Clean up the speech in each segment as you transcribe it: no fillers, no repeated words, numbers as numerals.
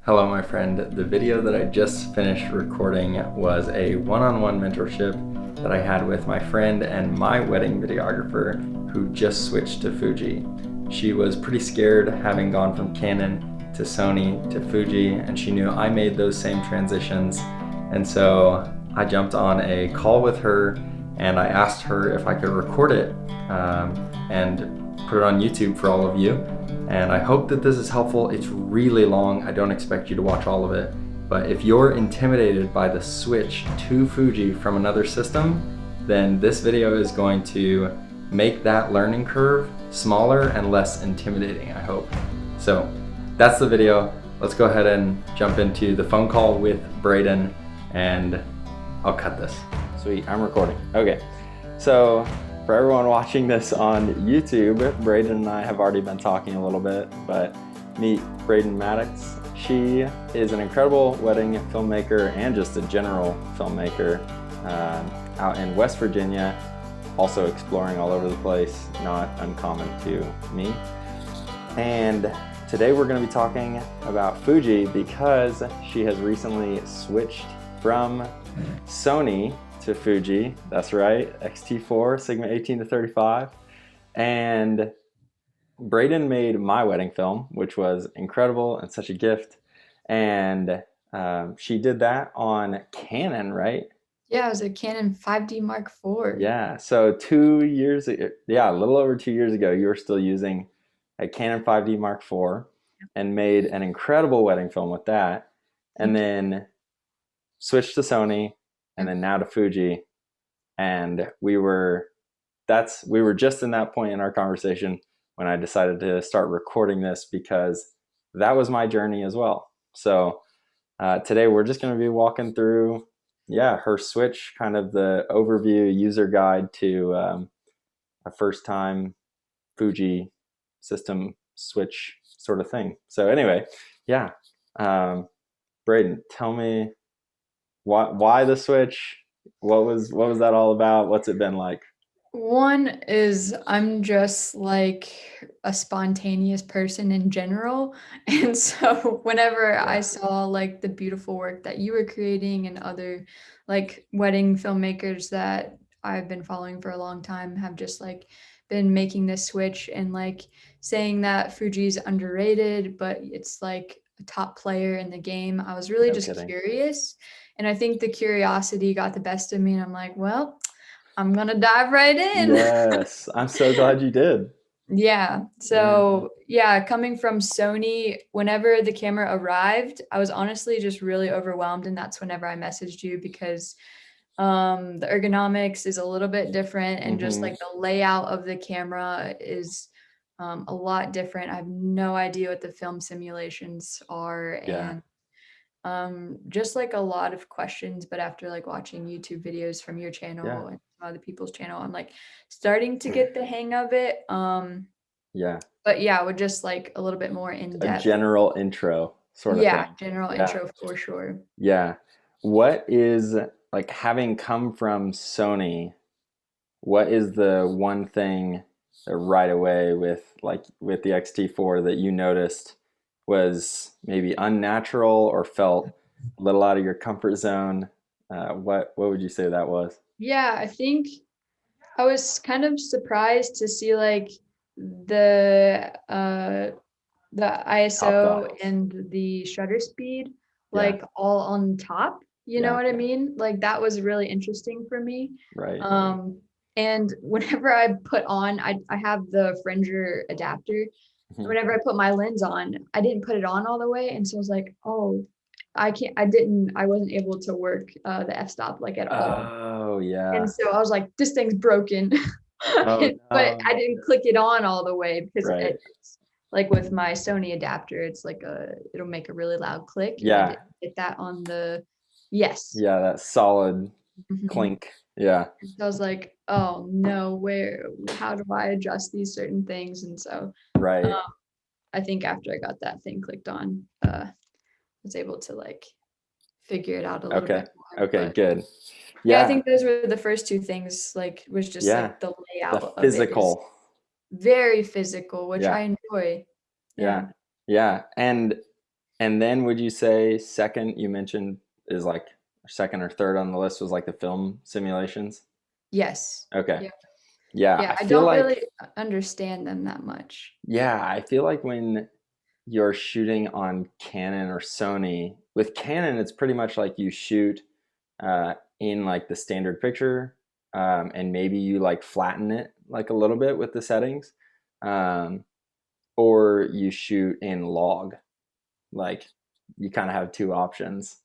Hello, my friend. The video that I just finished recording was a one-on-one mentorship that I had with my friend and my wedding videographer who just switched to Fuji. She was pretty scared having gone from Canon to Sony to Fuji, and she knew I made those same transitions. And so I jumped on a call with her and I asked her if I could record it and put it on YouTube for all of you. And I hope that this is helpful. It's really long. I don't expect you to watch all of it. But if you're intimidated by the switch to Fuji from another system, then this video is going to make that learning curve smaller and less intimidating, I hope. So that's the video. Let's go ahead and jump into the phone call with Braiden, and I'll cut this. Sweet, I'm recording. Okay, so for everyone watching this on YouTube, Braiden and I have already been talking a little bit, but meet Braiden Maddox. She is an incredible wedding filmmaker and just a general filmmaker out in West Virginia, also exploring all over the place, not uncommon to me. And today we're going to be talking about Fuji because she has recently switched from Sony to Fuji. That's right, X-T4 Sigma 18 to 35. And Braiden made my wedding film, which was incredible and such a gift. And she did that on Canon, right? Yeah, it was a Canon 5D Mark IV. Yeah, so 2 years ago, yeah, a little over 2 years ago, you were still using a Canon 5D Mark IV and made an incredible wedding film with that. And Thank you. then switched to Sony and then now to Fuji. And we were just in that point in our conversation when I decided to start recording this because that was my journey as well. So today we're just going to be walking through, her switch, kind of the overview user guide to a first time Fuji system switch sort of thing. So anyway, yeah, Braiden, tell me why the switch? What was that all about? What's it been like? One is I'm just like a spontaneous person in general. And so whenever I Yeah. saw like the beautiful work that you were creating and other like wedding filmmakers that I've been following for a long time have just like been making this switch and like saying that Fuji's underrated, but it's like a top player in the game. I was really No just kidding. curious. And I think the curiosity got the best of me. And I'm like, well, I'm gonna dive right in. Yes, I'm so glad you did. Yeah. Yeah. So, yeah, coming from Sony, whenever the camera arrived, I was honestly just really overwhelmed. And that's whenever I messaged you because the ergonomics is a little bit different and just Mm-hmm. like the layout of the camera is a lot different. I have no idea what the film simulations are. Yeah. And just like a lot of questions, but after like watching YouTube videos from your Yeah. channel and some other people's channel, I'm like starting to get the hang of it. Yeah. But yeah, with just like a little bit more in A depth. general intro sort of Yeah, thing. general Yeah. intro for sure. Yeah. What is, like, having come from Sony, what is the one thing that right away with the X-T4 that you noticed was maybe unnatural or felt a little out of your comfort zone? What would you say that was? Yeah, I think I was kind of surprised to see like the uh the Top ISO dials. and the shutter speed Yeah. like all on top, you know Yeah. what I mean? Like that was really interesting for me. Right. And whenever I put on, I have the Fringer adapter. Mhm. Whenever I put my lens on, I didn't put it on all the way, and so I was like, oh, I wasn't able to work the f-stop like at all. Oh And yeah. so I was like, this thing's broken. Oh But I no. didn't click it on all the way because Right. it's like with my Sony adapter, it's like it'll make a really loud click, and I Yeah. didn't get that on the yes. Yeah, that solid Mhm. clink. Yeah. And so I was like, oh no, how do I adjust these certain things? And so Right. um, I think after I got that thing clicked on, I was able to like figure it out a little Okay. bit more. Okay, But good. yeah, I Yeah. think those were the first two things, like was just Yeah. like the The layout of it is physical. very physical, which Yeah. I enjoy. Yeah. Yeah. Yeah. And And then would you say second you mentioned is like second or third on the list was like the film simulations? Yes. Okay. Yeah. Yeah, Yeah, I I feel don't like really understand them that much. when you're shooting on Canon or Sony, with Canon it's pretty much like you shoot in like the standard picture, and maybe you like flatten it like a little bit with the settings, um, or you shoot in log. Like you kind of have two options.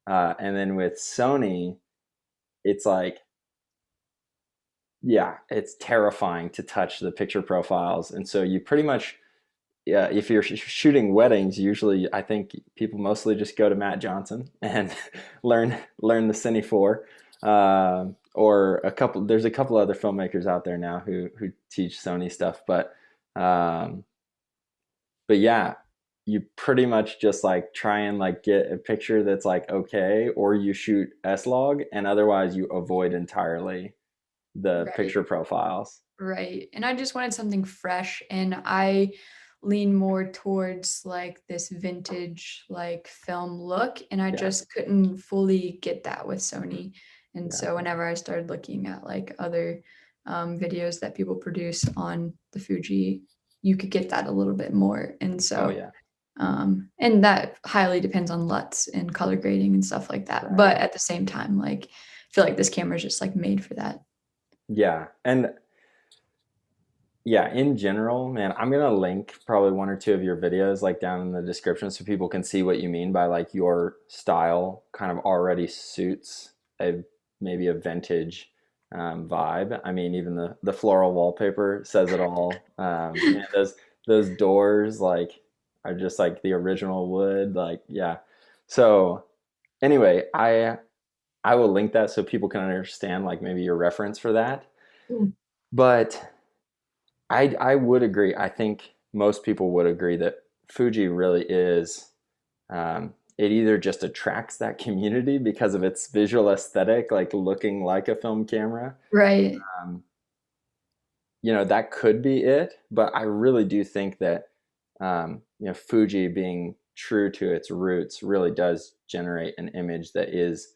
And then with Sony, it's like, yeah, it's terrifying to touch the picture profiles. And so you pretty much, yeah, if you're shooting weddings, usually I think people mostly just go to Matt Johnson and learn the Cine 4. Or there's a couple other filmmakers out there now who teach Sony stuff, um, but yeah, you pretty much just like try and like get a picture that's like okay, or you shoot S-Log, and otherwise you avoid entirely the Right. picture profiles. Right. And I just wanted something fresh, and I lean more towards like this vintage like film look, and I Yeah, just couldn't fully get that with Sony. And yeah, so whenever I started looking at like other videos that people produce on the Fuji, you could get that a little bit more. And oh so yeah, and that highly depends on LUTs and color grading and stuff like that. But right, at the same time, like I feel like this camera is just like made for that. yeah, and yeah, in general, man, I'm gonna link probably one or two of your videos like down in the description so people can see what you mean by like your style kind of already suits a maybe a vintage vibe. I mean, even the floral wallpaper says it all. Man, those doors like are just like the original wood. Like, yeah. So anyway, I will link that so people can understand like maybe your reference for that. Mm. But I would agree. I think most people would agree that Fuji really is. It either just attracts that community because of its visual aesthetic, like looking like a film camera. Right. Um, that could be it. But I really do think that Fuji being true to its roots really does generate an image that is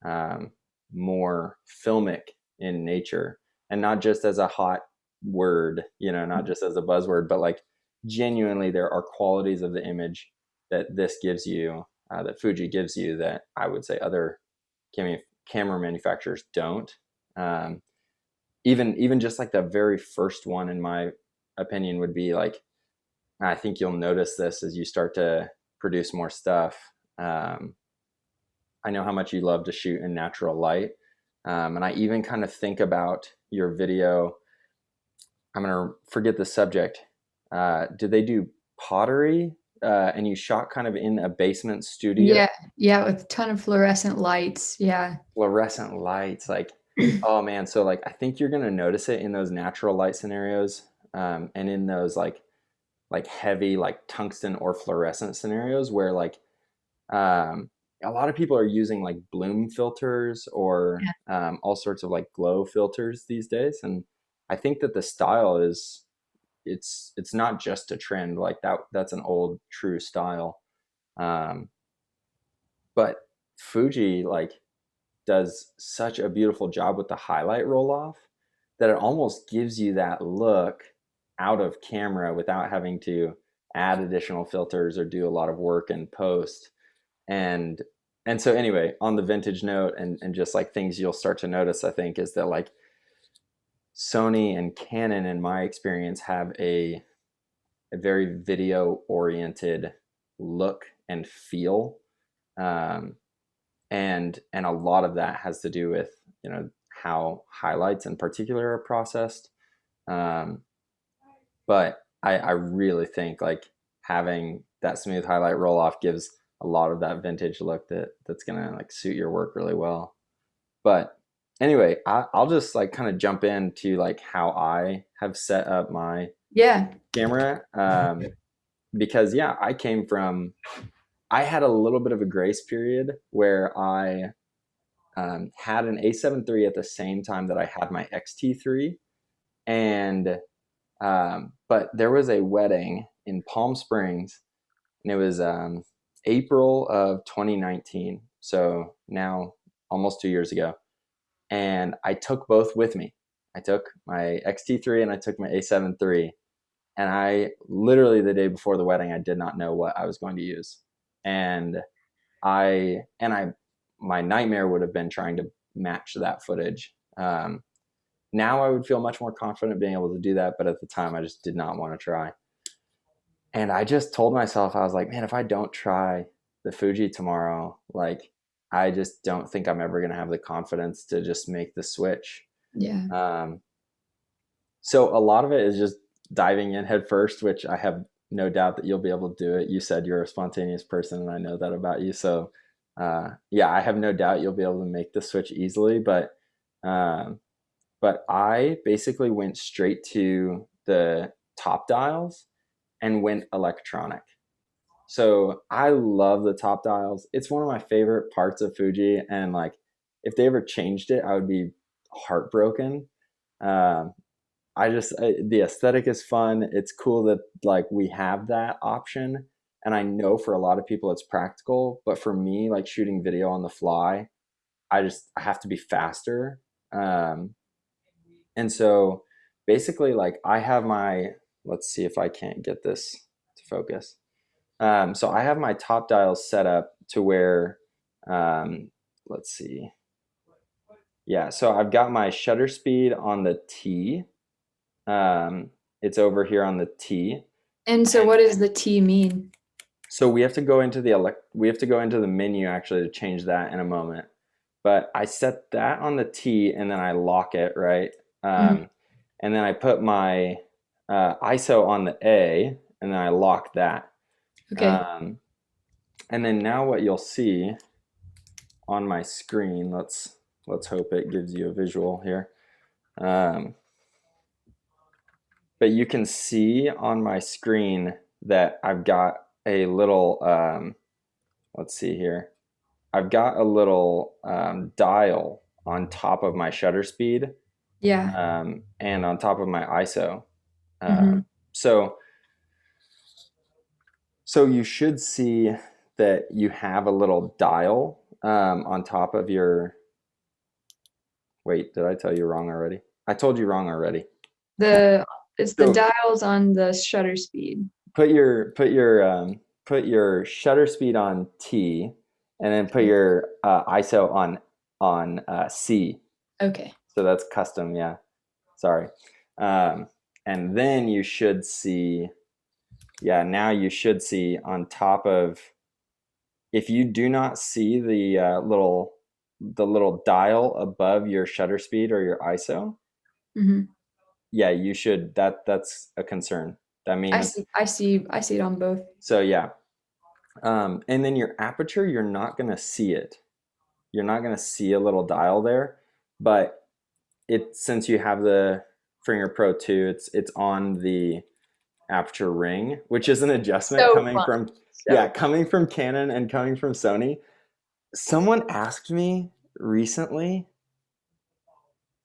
um, more filmic in nature, and not just as a hot word, not just as a buzzword, but like genuinely there are qualities of the image that this gives you, that Fuji gives you, that I would say other camera manufacturers don't. Um, even just like the very first one, in my opinion, would be like, I think you'll notice this as you start to produce more stuff. Um, I know how much you love to shoot in natural light. And I even kind of think about your video. I'm going to forget the subject. Did they do pottery? And you shot kind of in a basement studio? Yeah, yeah, with a ton of fluorescent lights. Yeah. Fluorescent lights. Like, oh man. So, like, I think you're going to notice it in those natural light scenarios, and in those, like heavy, like tungsten or fluorescent scenarios where, like, um, a lot of people are using like bloom filters or Yeah. all sorts of like glow filters these days, and I think that the style is, it's not just a trend like that. That's an old true style, um, but Fuji like does such a beautiful job with the highlight roll off that it almost gives you that look out of camera without having to add additional filters or do a lot of work in post. And and so anyway, on the vintage note, and just like things you'll start to notice, I think, is that like Sony and Canon, in my experience, have a very video oriented look and feel, um, and a lot of that has to do with how highlights in particular are processed. um, but I really think like having that smooth highlight roll off gives a lot of that vintage look that's gonna like suit your work really well. But anyway, I'll just like kind of jump into like how I have set up my Yeah. camera, because yeah, I had a little bit of a grace period where I had an A7 III at the same time that I had my XT3, and but there was a wedding in Palm Springs, and it was April of 2019. So now almost 2 years ago. And I took both with me. I took my X-T3 and I took my A7 III. And I literally, the day before the wedding, I did not know what I was going to use. And my nightmare would have been trying to match that footage. Now I would feel much more confident being able to do that, but at the time I just did not want to try. And I just told myself, I was like, man, if I don't try the Fuji tomorrow, like, I just don't think I'm ever going to have the confidence to just make the switch. Yeah. Um, so a lot of it is just diving in head first, which I have no doubt that you'll be able to do it. You said you're a spontaneous person, and I know that about you. So, yeah, I have no doubt you'll be able to make the switch easily. Um, but I basically went straight to the top dials and went electronic. So I love the top dials. It's one of my favorite parts of Fuji, and like if they ever changed it, I would be heartbroken. Um, the aesthetic is fun. It's cool that like we have that option, and I know for a lot of people it's practical, but for me, like shooting video on the fly, I have to be faster. Um, and so basically, like I have my, let's see if I can't get this to focus. So I have my top dials set up to where, um, let's see. Yeah, so I've got my shutter speed on the T. It's over here on the T. And so And what does the T mean? so we have to go into the menu actually to change that in a moment. But I set that on the T and then I lock it, right? Mhm. And then I put my ISO on the A and then I lock that. Okay. Um, and then now what you'll see on my screen, let's hope it gives you a visual here. Um, but you can see on my screen that I've got a little, let's see here. I've got a little dial on top of my shutter speed Yeah. and on top of my ISO. Hmm. Um, so, so you should see that you have a little dial on top of your. Wait, did I tell you wrong already? I told you wrong already. The it's the So dials on the shutter speed. put your put your put your shutter speed on T, and then put Okay. your ISO on C. Okay. So that's custom, yeah. Sorry. Um, and then you should see, yeah, now you should see on top of, if you do not see the little dial above your shutter speed or your ISO, Hmm. yeah, you should, that's a concern. That I means, see. I see it on both. so yeah. And then your aperture, you're not going to see it. You're not going to see a little dial there, but since you have the Finger Pro 2, it's on the aperture ring, which is an adjustment So coming fun. from, yeah, So fun. coming from Canon and coming from Sony. Someone asked me recently,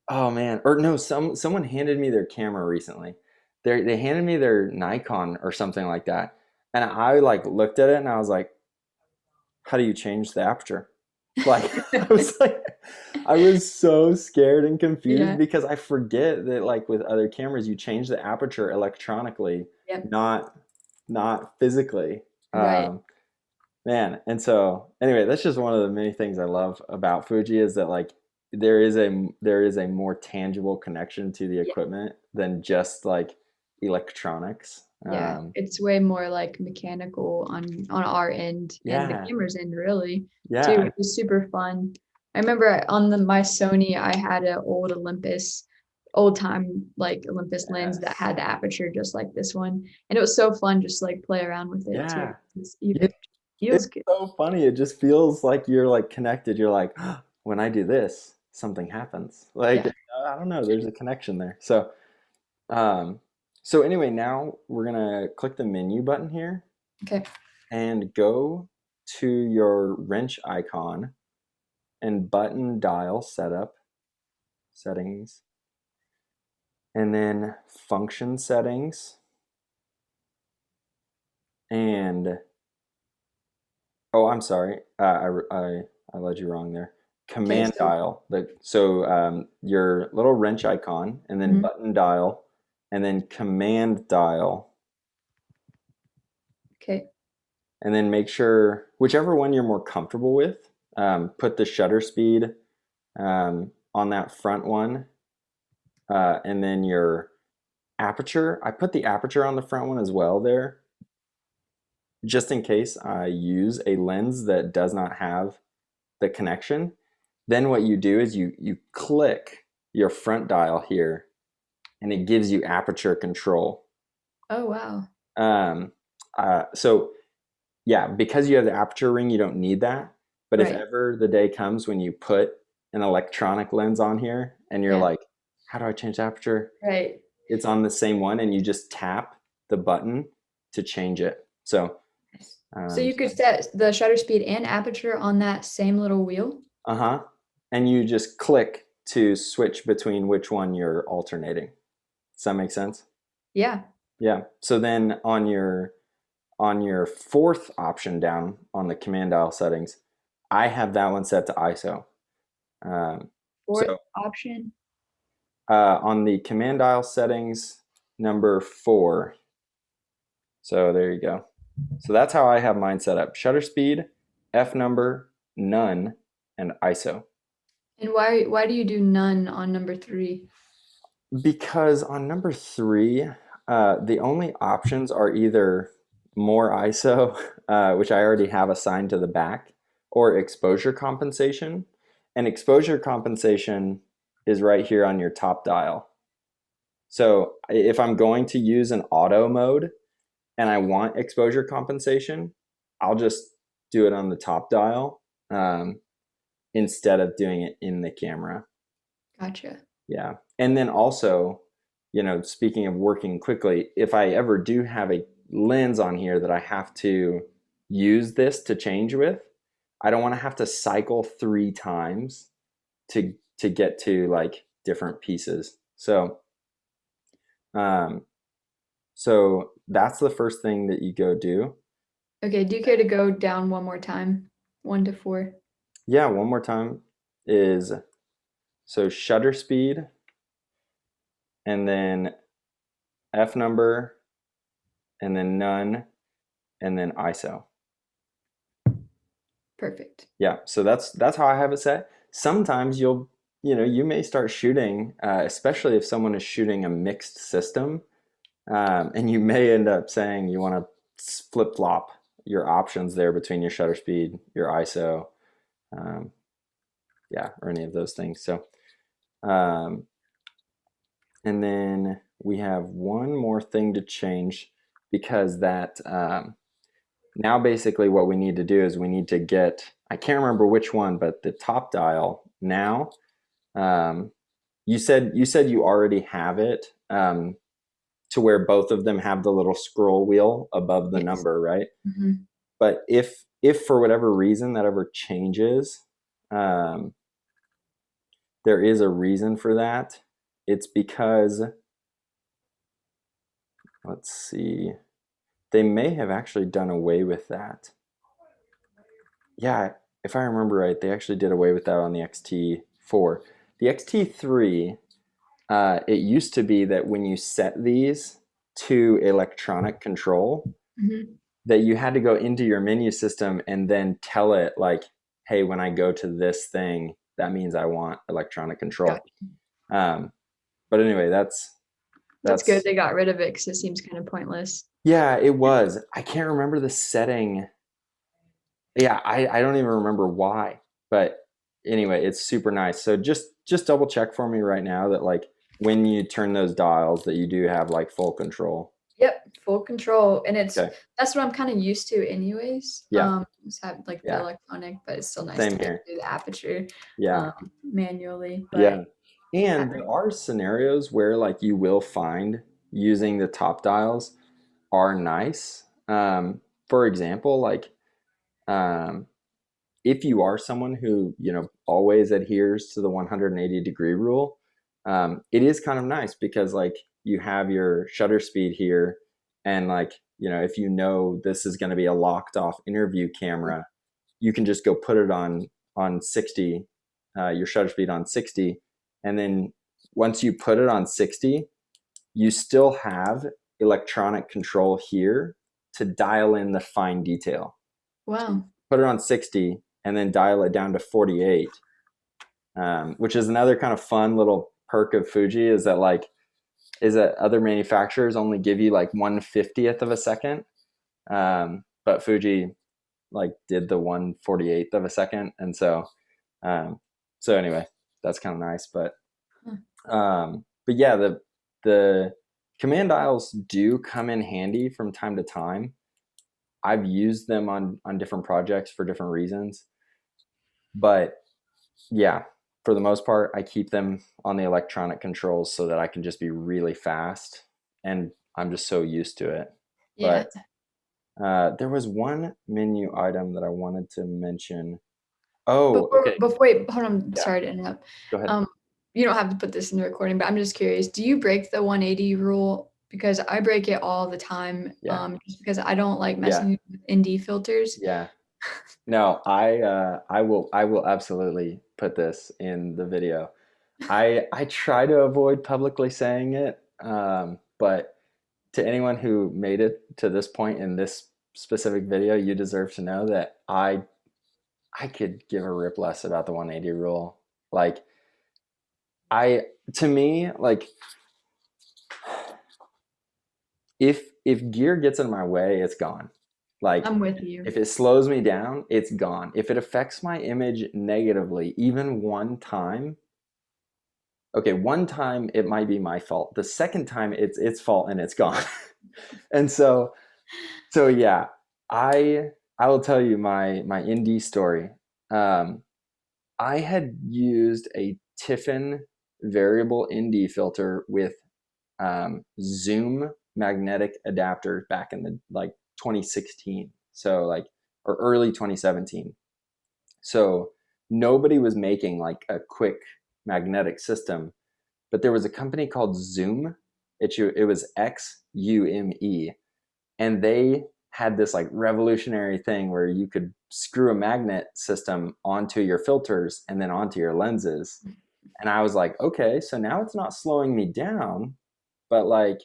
oh man, or no, someone handed me their camera recently. They handed me their Nikon or something like that, and I like looked at it and I was like, how do you change the aperture? Like I was so scared and confused Yeah. because I forget that like with other cameras you change the aperture electronically, Yep. not physically. Right. Um, Man, and so anyway, that's just one of the many things I love about Fuji is that like there is a more tangible connection to the Yeah. equipment than just like electronics. Yeah. It's way more like mechanical on our end and the Yeah, camera's end really too. yeah, It was super fun. I remember on my Sony, I had an old time like Olympus lens that yes, had the aperture just like this one, and it was so fun just to, like play around with it too. yeah. It It's feels good. so funny. It just feels like you're like connected. You're like, when I do this, something happens. Like, Yeah. I don't know, there's a connection there. Um, so anyway, now we're gonna click the menu button here Okay. and go to your wrench icon and button dial setup settings, and then function settings, and Oh, I'm sorry. I led you wrong there. Okay, Command so dial. Your little wrench icon, and then mhm. button dial, and then command dial, Okay. and then make sure whichever one you're more comfortable with. Put the shutter speed on that front one, and then your aperture. I put the aperture on the front one as well there, just in case I use a lens that does not have the connection. Then what you do is you click your front dial here, and it gives you aperture control. Oh, wow. Um, so yeah, because you have the aperture ring, you don't need that. But if Right. ever the day comes when you put an electronic lens on here and you're Yeah. like, how do I change the aperture? Right. It's on the same one, and you just tap the button to change it. So, Nice. So um, you could set the shutter speed and aperture on that same little wheel? uh-huh. And you just click to switch between which one you're alternating. Does that make sense? Yeah. Yeah. So then on your fourth option down on the command dial settings, I have that one set to ISO. Um, Fourth so option. on the command dial settings, number 4. So there you go. So that's how I have mine set up: shutter speed, F number, none, and ISO. And why do you do none on number 3? Because on number 3, the only options are either more ISO, which I already have assigned to the back, or exposure compensation. And exposure compensation is right here on your top dial. So if I'm going to use an auto mode and I want exposure compensation, I'll just do it on the top dial, instead of doing it in the camera. Gotcha. Yeah. And then also, speaking of working quickly, if I ever do have a lens on here that I have to use this to change with, I don't want to have to cycle 3 times to get to like different pieces. Um, so that's the first thing that you go do. Okay, do you care to go down one more time? 1 to 4. Yeah, one more time is so shutter speed, and then F number, and then none, and then ISO. Perfect. Yeah, so that's how I have it set. Sometimes you may start shooting, especially if someone is shooting a mixed system, and you may end up saying you want to flip flop your options there between your shutter speed, your ISO, um, yeah, or any of those things. So, um, and then we have one more thing to change, because that now basically what we need to do is we need to get, I can't remember which one, but the top dial now. Um, you said you already have it, to where both of them have the little scroll wheel above the Yes. number, right? Mhm. But if for whatever reason that ever changes, um, there is a reason for that. It's because, let's see, they may have actually done away with that. Yeah, if I remember right, they actually did away with that on the XT4. The XT3, it used to be that when you set these to electronic control, Mhm. that you had to go into your menu system and then tell it like, hey, when I go to this thing, that means I want electronic control. Gotcha. Um, but anyway, That's good that's they got rid of it because it seems kind of pointless. yeah, it was. I can't remember the setting. Yeah, I don't even remember why. But anyway, it's super nice. So just double check for me right now that like when you turn those dials that you do have like full control. Yep, full control, and Okay. that's what I'm kinda used to anyways, Yeah. just have, like, the Yeah. electronic, but it's still nice Same to get here. through the aperture, Yeah. manually, but Yeah. And there are scenarios where like you will find using the top dials are nice. For example, like um, if you are someone who, always adheres to the 180-degree rule, it is kind of nice because like you have your shutter speed here, and like, if this is going to be a locked off interview camera, you can just go put it on 60, your shutter speed on 60, and then once you put it on 60, you still have electronic control here to dial in the fine detail. Wow. Put it on 60 and then dial it down to 48, which is another kind of fun little perk of Fuji, is that other manufacturers only give you like 1/50th of a second. But Fuji like did the 1/48th of a second. And so anyway, that's kind of nice. But yeah, the command dials do come in handy from time to time. I've used them on different projects for different reasons. But yeah, for the most part, I keep them on the electronic controls so that I can just be really fast. And I'm just so used to it. Yeah. But there was one menu item that I wanted to mention. Oh, okay. Wait, hold on. Yeah, Sorry to interrupt. go ahead. You don't have to put this in the recording, but I'm just curious. Do you break the 180 rule? Because I break it all the time. Yeah. Just because I don't like Yeah. messing with ND filters. Yeah. No, I will absolutely put this in the video. I try to avoid publicly saying it, but to anyone who made it to this point in this specific video, you deserve to know that I could give a rip less about the 180 rule. Like to me, like if gear gets in my way, it's gone. Like I'm with you. if it slows me down, it's gone. If it affects my image negatively, even one time, okay, one time it might be my fault. The second time it's fault and it's gone. And so yeah, I will tell you my ND story. I had used a Tiffin variable ND filter with Zoom magnetic adapter back in the like 2016, so like or early 2017. So nobody was making like a quick magnetic system, but there was a company called Zoom. It was XUME, and they had this like revolutionary thing where you could screw a magnet system onto your filters and then onto your lenses. And I was like, okay, so now it's not slowing me down, but like,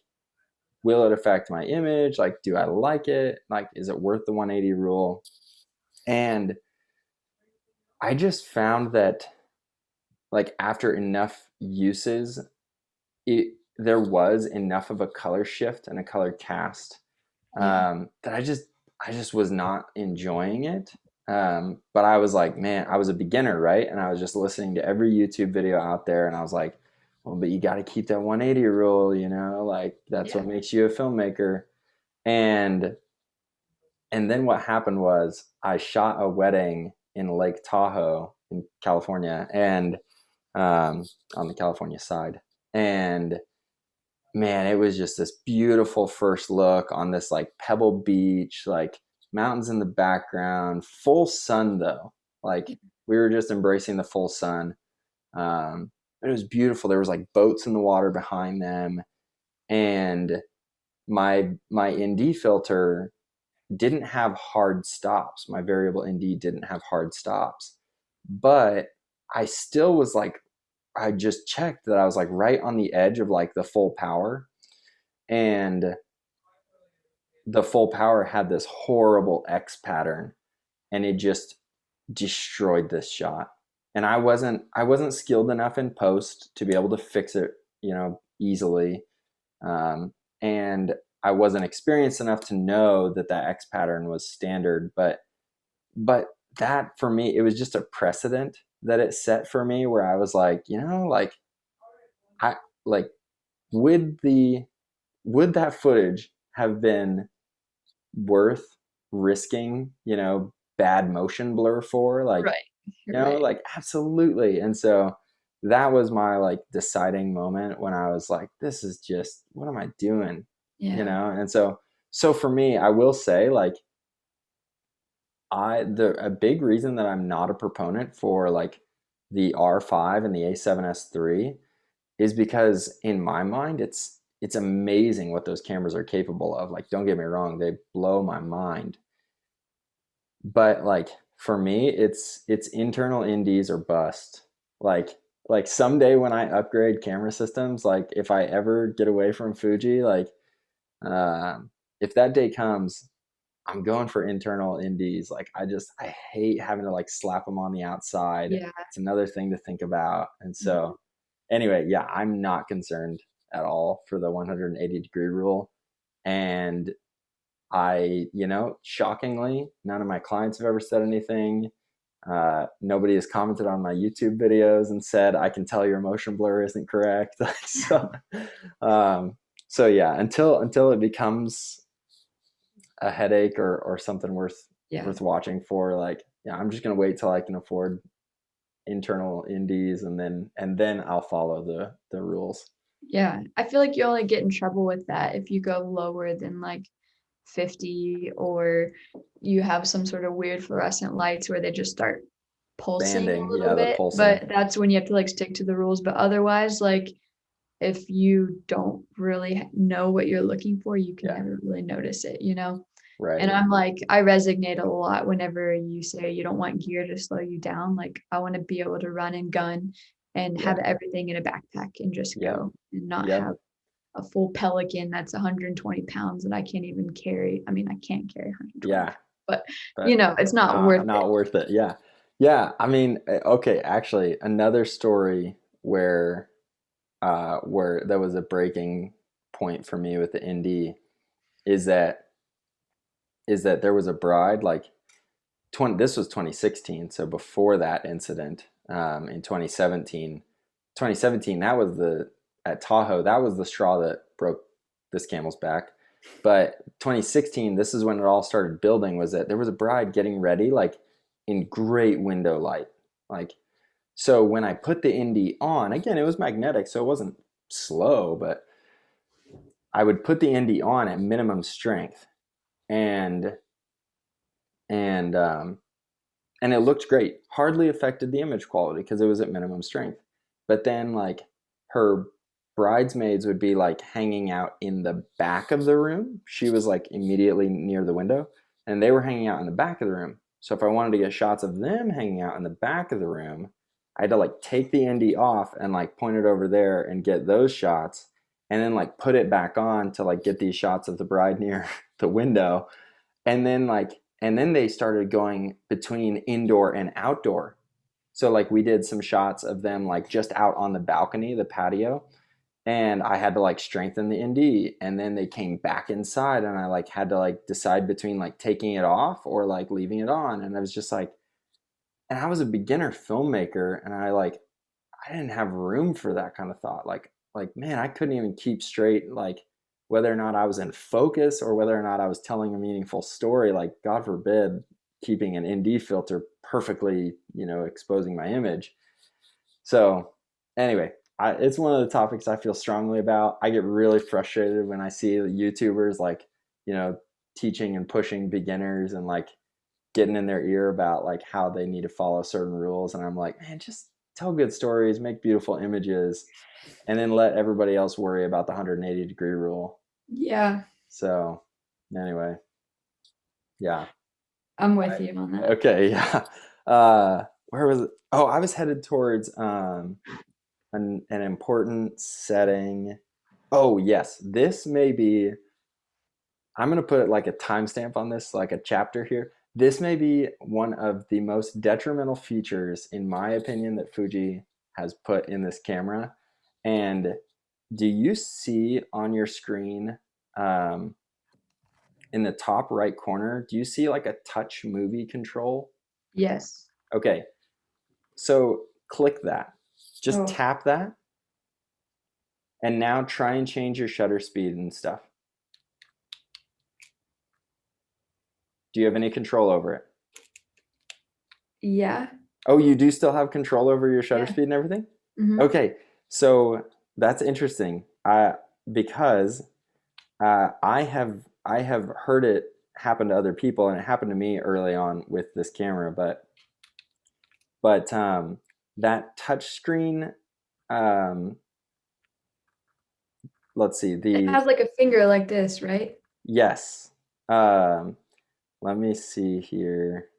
will it affect my image? Like, do I like it? Like, is it worth the 180 rule? And I just found that like after enough uses, there was enough of a color shift and a color cast that I just was not enjoying it. But I was like, man, I was a beginner, right? And I was just listening to every YouTube video out there, and I was like, well, but you got to keep that 180 rule, you know, like that's what makes you a filmmaker. And then what happened was I shot a wedding in Lake Tahoe in California, and on the California side. And man, it was just this beautiful first look on this like pebble beach, like mountains in the background, full sun though. Like we were just embracing the full sun. It was beautiful. There was like boats in the water behind them, and my ND filter didn't have hard stops. My variable ND didn't have hard stops, but I still was like, I just checked that I was like right on the edge of like the full power, and the full power had this horrible X pattern, and it just destroyed this shot. And I wasn't skilled enough in post to be able to fix it, you know, easily. And I wasn't experienced enough to know that that X pattern was standard, but that for me, it was just a precedent that it set for me where I was like, you know, like I like would that footage have been worth risking, you know, bad motion blur for? Like, Right. you know, Right. like absolutely. And so that was my like deciding moment when I was like, this is just, what am I doing? You Yeah. know? And so for me, I will say like a big reason that I'm not a proponent for like the R5 and the A7S III is because in my mind it's amazing what those cameras are capable of. Like don't get me wrong, they blow my mind. But like For me, it's internal indies or bust. Like like someday when I upgrade camera systems, like if I ever get away from Fuji, like um, if that day comes, I'm going for internal indies. Like I hate having to like slap them on the outside. Yeah. It's another thing to think about. And Mhm. so anyway, yeah, I'm not concerned at all for the 180-degree rule. And shockingly, none of my clients have ever said anything. Nobody has commented on my YouTube videos and said, "I can tell your motion blur isn't correct." so, um, so yeah, until it becomes a headache or something Yeah. worth watching for, like, yeah, I'm just gonna wait till I can afford internal indies, and then I'll follow the rules. Yeah. I feel like you only get in trouble with that if you go lower than like 50 or you have some sort of weird fluorescent lights where they just start pulsing a Banding, little yeah, the bit, pulsing, but that's when you have to like stick to the rules. But otherwise, like if you don't really know what you're looking for, you can yeah, never really notice it, you know? And right, I'm like, I resonate a lot whenever you say you don't want gear to slow you down. Like, I want to be able to run and gun and have yeah, everything in a backpack and just yep, go and not yep, have a full Pelican that's 120 pounds that I can't even carry. I mean, I can't carry 120 yeah, pounds, but but it's not worth not it. worth it. Yeah, yeah. I mean, okay, actually, another story where there was a breaking point for me with the indie is that there was a bride like this was 2016, so before that incident, in 2017, that was the at Tahoe, that was the straw that broke this camel's back. But 2016, this is when it all started building, was that there was a bride getting ready like in great window light. Like, so when I put the indie on, again, it was magnetic, so it wasn't slow, but I would put the indie on at minimum strength, and and um, and it looked great. Hardly affected the image quality because it was at minimum strength. But then like her bridesmaids would be like hanging out in the back of the room. She was like immediately near the window, and they were hanging out in the back of the room. So if I wanted to get shots of them hanging out in the back of the room, I had to like take the ND off and like point it over there and get those shots, and then like put it back on to like get these shots of the bride near the window. And then they started going between indoor and outdoor. So like we did some shots of them like just out on the balcony, the patio, and I had to like strengthen the ND, and then they came back inside, and I like had to like decide between like taking it off or like leaving it on. And I was just like, and I was a beginner filmmaker, and I didn't have room for that kind of thought. Like man, I couldn't even keep straight like whether or not I was in focus or whether or not I was telling a meaningful story. Like God forbid keeping an ND filter perfectly, exposing my image. So anyway, it's one of the topics I feel strongly about. I get really frustrated when I see YouTubers like, you know, teaching and pushing beginners and like getting in their ear about like how they need to follow certain rules. And I'm like, man, just tell good stories, make beautiful images, and then let everybody else worry about the 180-degree rule. Yeah, So anyway, yeah. I'm with you on that. Okay, yeah. Where was it? Oh, I was headed towards an important setting. Oh, yes. This may be, I'm going to put like a timestamp on this, like a chapter here. This may be one of the most detrimental features, in my opinion, that Fuji has put in this camera. And do you see on your screen, um, in the top right corner, do you see like a touch movie control? Yes. Okay, so click that. Just Oh, tap that, and now try and change your shutter speed and stuff. Do you have any control over it? yeah. Oh, you do still have control over your shutter Yeah. speed and everything? Hmm. Okay, so that's interesting. Because I have heard it happen to other people, and it happened to me early on with this camera. But that touch screen, um, let's see It the has like a finger like this, right? yes. Um, Let me see here.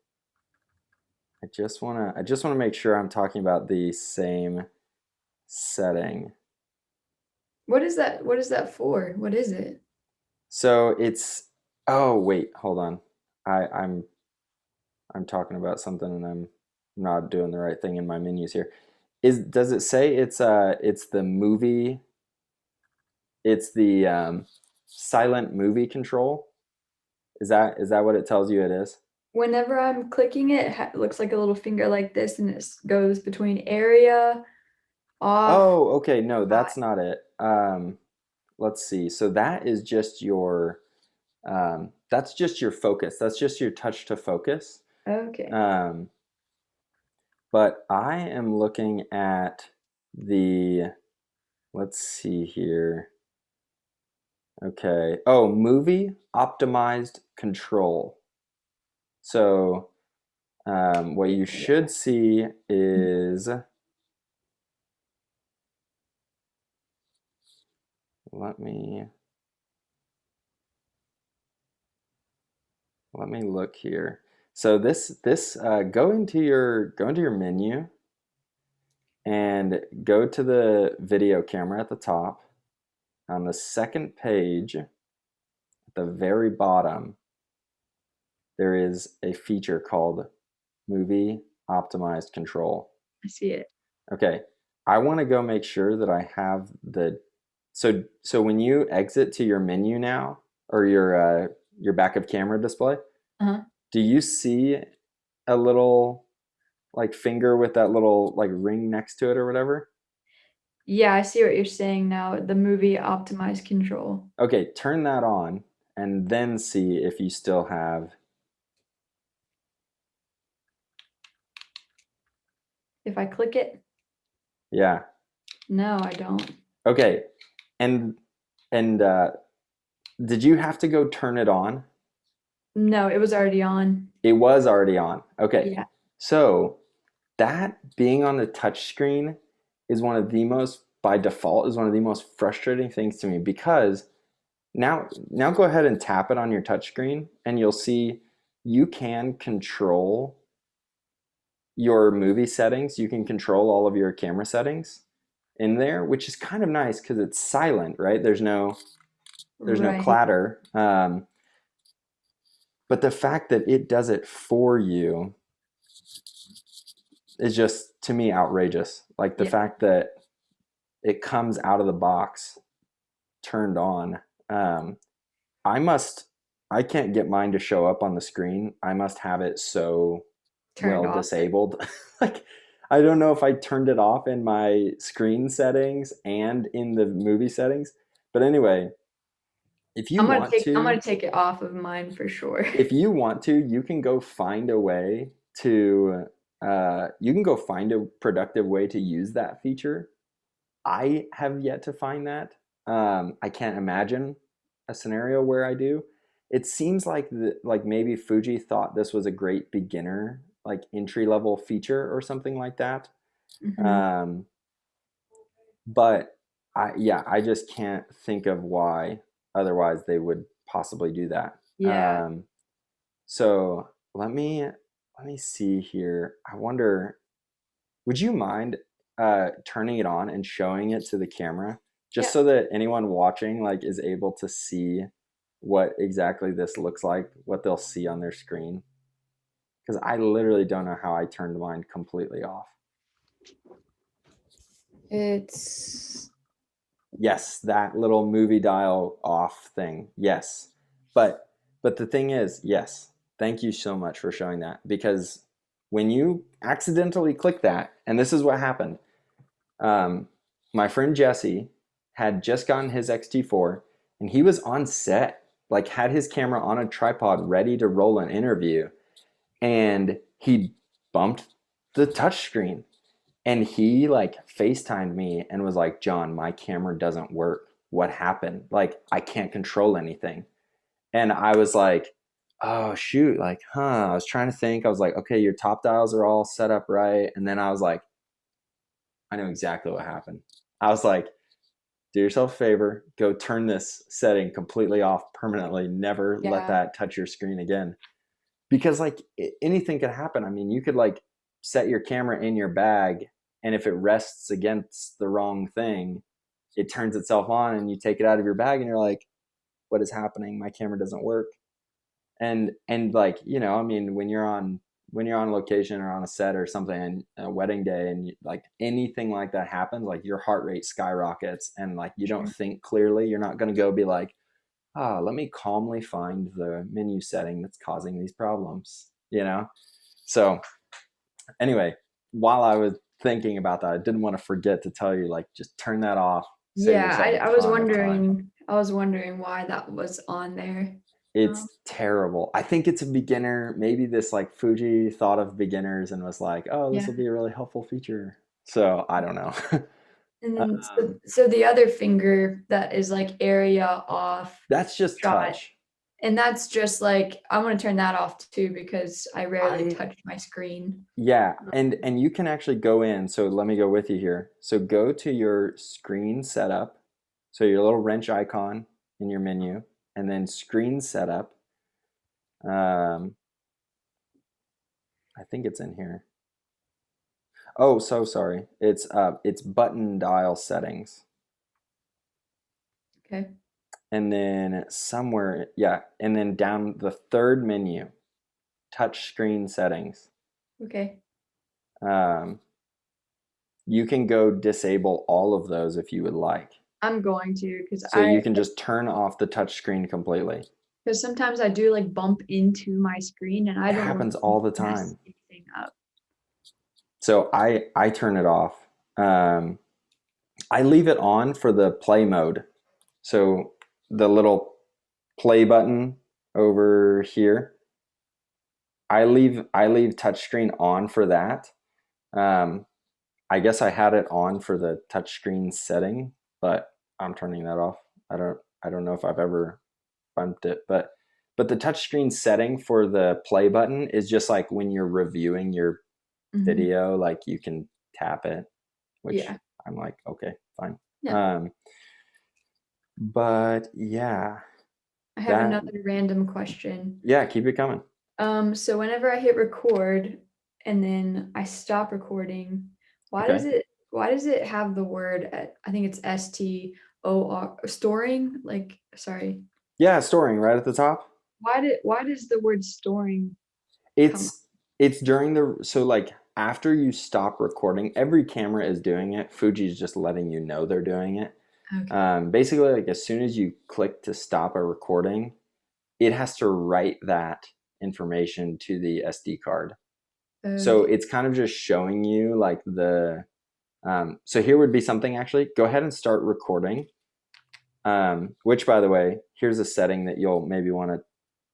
I just wanna make sure I'm talking about the same setting. What is that for? What is it? So it's, oh wait, hold on. I'm talking about something and I'm not doing the right thing in my menus here. Does it say it's the movie, it's the silent movie control? Is that what it tells you it is? Whenever I'm clicking it, it looks like a little finger like this, and it goes between area, off, Oh, okay, no, high. that's not it. Let's see. So that's just your focus. That's just your touch to focus. Okay. Um, but I am looking at the, let's see here. Okay. Oh, movie optimized control. So what you should see is, let me let me look here. So this go into your menu and go to the video camera at the top. On the second page, at the very bottom, there is a feature called Movie Optimized Control. I see it. Okay, I want to go make sure that I have the so when you exit to your menu now or your back of camera display, Uh-huh. do you see a little like finger with that little like ring next to it or whatever? Yeah, I see what you're saying now. The movie optimized control. Okay, turn that on and then see if you still have. If I click it, Yeah. no, I don't. Okay. And and did you have to go turn it on? No, it was already on. It was already on. Okay. Yeah. So that being on the touch screen is one of the most, by default, is one of the most frustrating things to me because now go ahead and tap it on your touch screen and you'll see you can control your movie settings. You can control all of your camera settings in there, which is kind of nice because it's silent, right? There's no Right. clatter. But the fact that it does it for you is just to me outrageous. Like the Yeah. fact that it comes out of the box turned on. Um, I must, I can't get mine to show up on the screen. I must have it so Turned well off. disabled. Like, I don't know if I turned it off in my screen settings and in the movie settings. But anyway, if you want I'm gonna to, take it off of mine for sure. if you want to, you can go find a way to, you can go find a productive way to use that feature. I have yet to find that. I can't imagine a scenario where I do. It seems like like maybe Fuji thought this was a great beginner, like entry level feature or something like that. Hmm. Um, but I just can't think of why otherwise they would possibly do that. Yeah. So let me see here. I wonder, would you mind turning it on and showing it to the camera just Yeah. so that anyone watching like is able to see what exactly this looks like, what they'll see on their screen? Because I literally don't know how I turned mine completely off. It's Yes, that little movie dial off thing. Yes. But the thing is, yes. Thank you so much for showing that because when you accidentally click that, and this is what happened. Um, my friend Jesse had just gotten his X-T4 and he was on set, like had his camera on a tripod ready to roll an interview, and he bumped the touch screen and he like FaceTimed me and was like, John, my camera doesn't work. What happened? Like, I can't control anything. And I was like, oh, shoot. Like, I was trying to think. I was like, okay, your top dials are all set up right. And then I was like, I know exactly what happened. I was like, do yourself a favor, go turn this setting completely off permanently. Never let yeah. that touch your screen again. Because, like, anything could happen. I mean, you could, like, set your camera in your bag, and if it rests against the wrong thing, it turns itself on, and you take it out of your bag and you're like, what is happening? My camera doesn't work. And like, you know, I mean, when you're on location or on a set or something, and a wedding day, and like anything like that happens, like your heart rate skyrockets, and like you don't think clearly. You're not going to go be like, let me calmly find the menu setting that's causing these problems, you know? So anyway, while I was thinking about that, I didn't want to forget to tell you, like, just turn that off. Save Yeah, yourself a I was ton of time. wondering. I was wondering why that was on there. It's terrible. I think it's a beginner. Maybe this like Fuji thought of beginners and was like, oh, this Yeah. will be a really helpful feature. So I don't know. And then so the other finger that is like area off That's just shot. touch. And that's just like, I want to turn that off too, because I rarely touch my screen. Yeah, and you can actually go in. So let me go with you here. So go to your screen setup. So your little wrench icon in your menu, and then screen setup. I think it's in here. Oh, so sorry. It's button dial settings. Okay. And then somewhere, yeah, and then down the third menu, touch screen settings. Okay. You can go disable all of those if you would like. I'm going to, because So you can just turn off the touch screen completely. because sometimes I do like bump into my screen, and I It don't want happens to all the mess time. anything up. So I turn it off. I leave it on for the play mode. So the little play button over here, I leave touchscreen on for that. I guess I had it on for the touchscreen setting, but I'm turning that off. I don't know if I've ever bumped it, but the touchscreen setting for the play button is just like when you're reviewing your video, like you can tap it, which I'm like, okay, fine. Yeah. But yeah, I have another random question. Yeah, keep it coming. So whenever I hit record and then I stop recording, why does it have the word, I think it's STOR, storing? Like, sorry. Yeah, storing right at the top. Why does the word storing come up? It's during so like after you stop recording, every camera is doing it. Fuji's just letting you know they're doing it. Okay. Basically, like as soon as you click to stop a recording, it has to write that information to the SD card. So Okay. it's kind of just showing you like the so here would be something. Actually, go ahead and start recording. Which, by the way, here's a setting that you'll maybe want to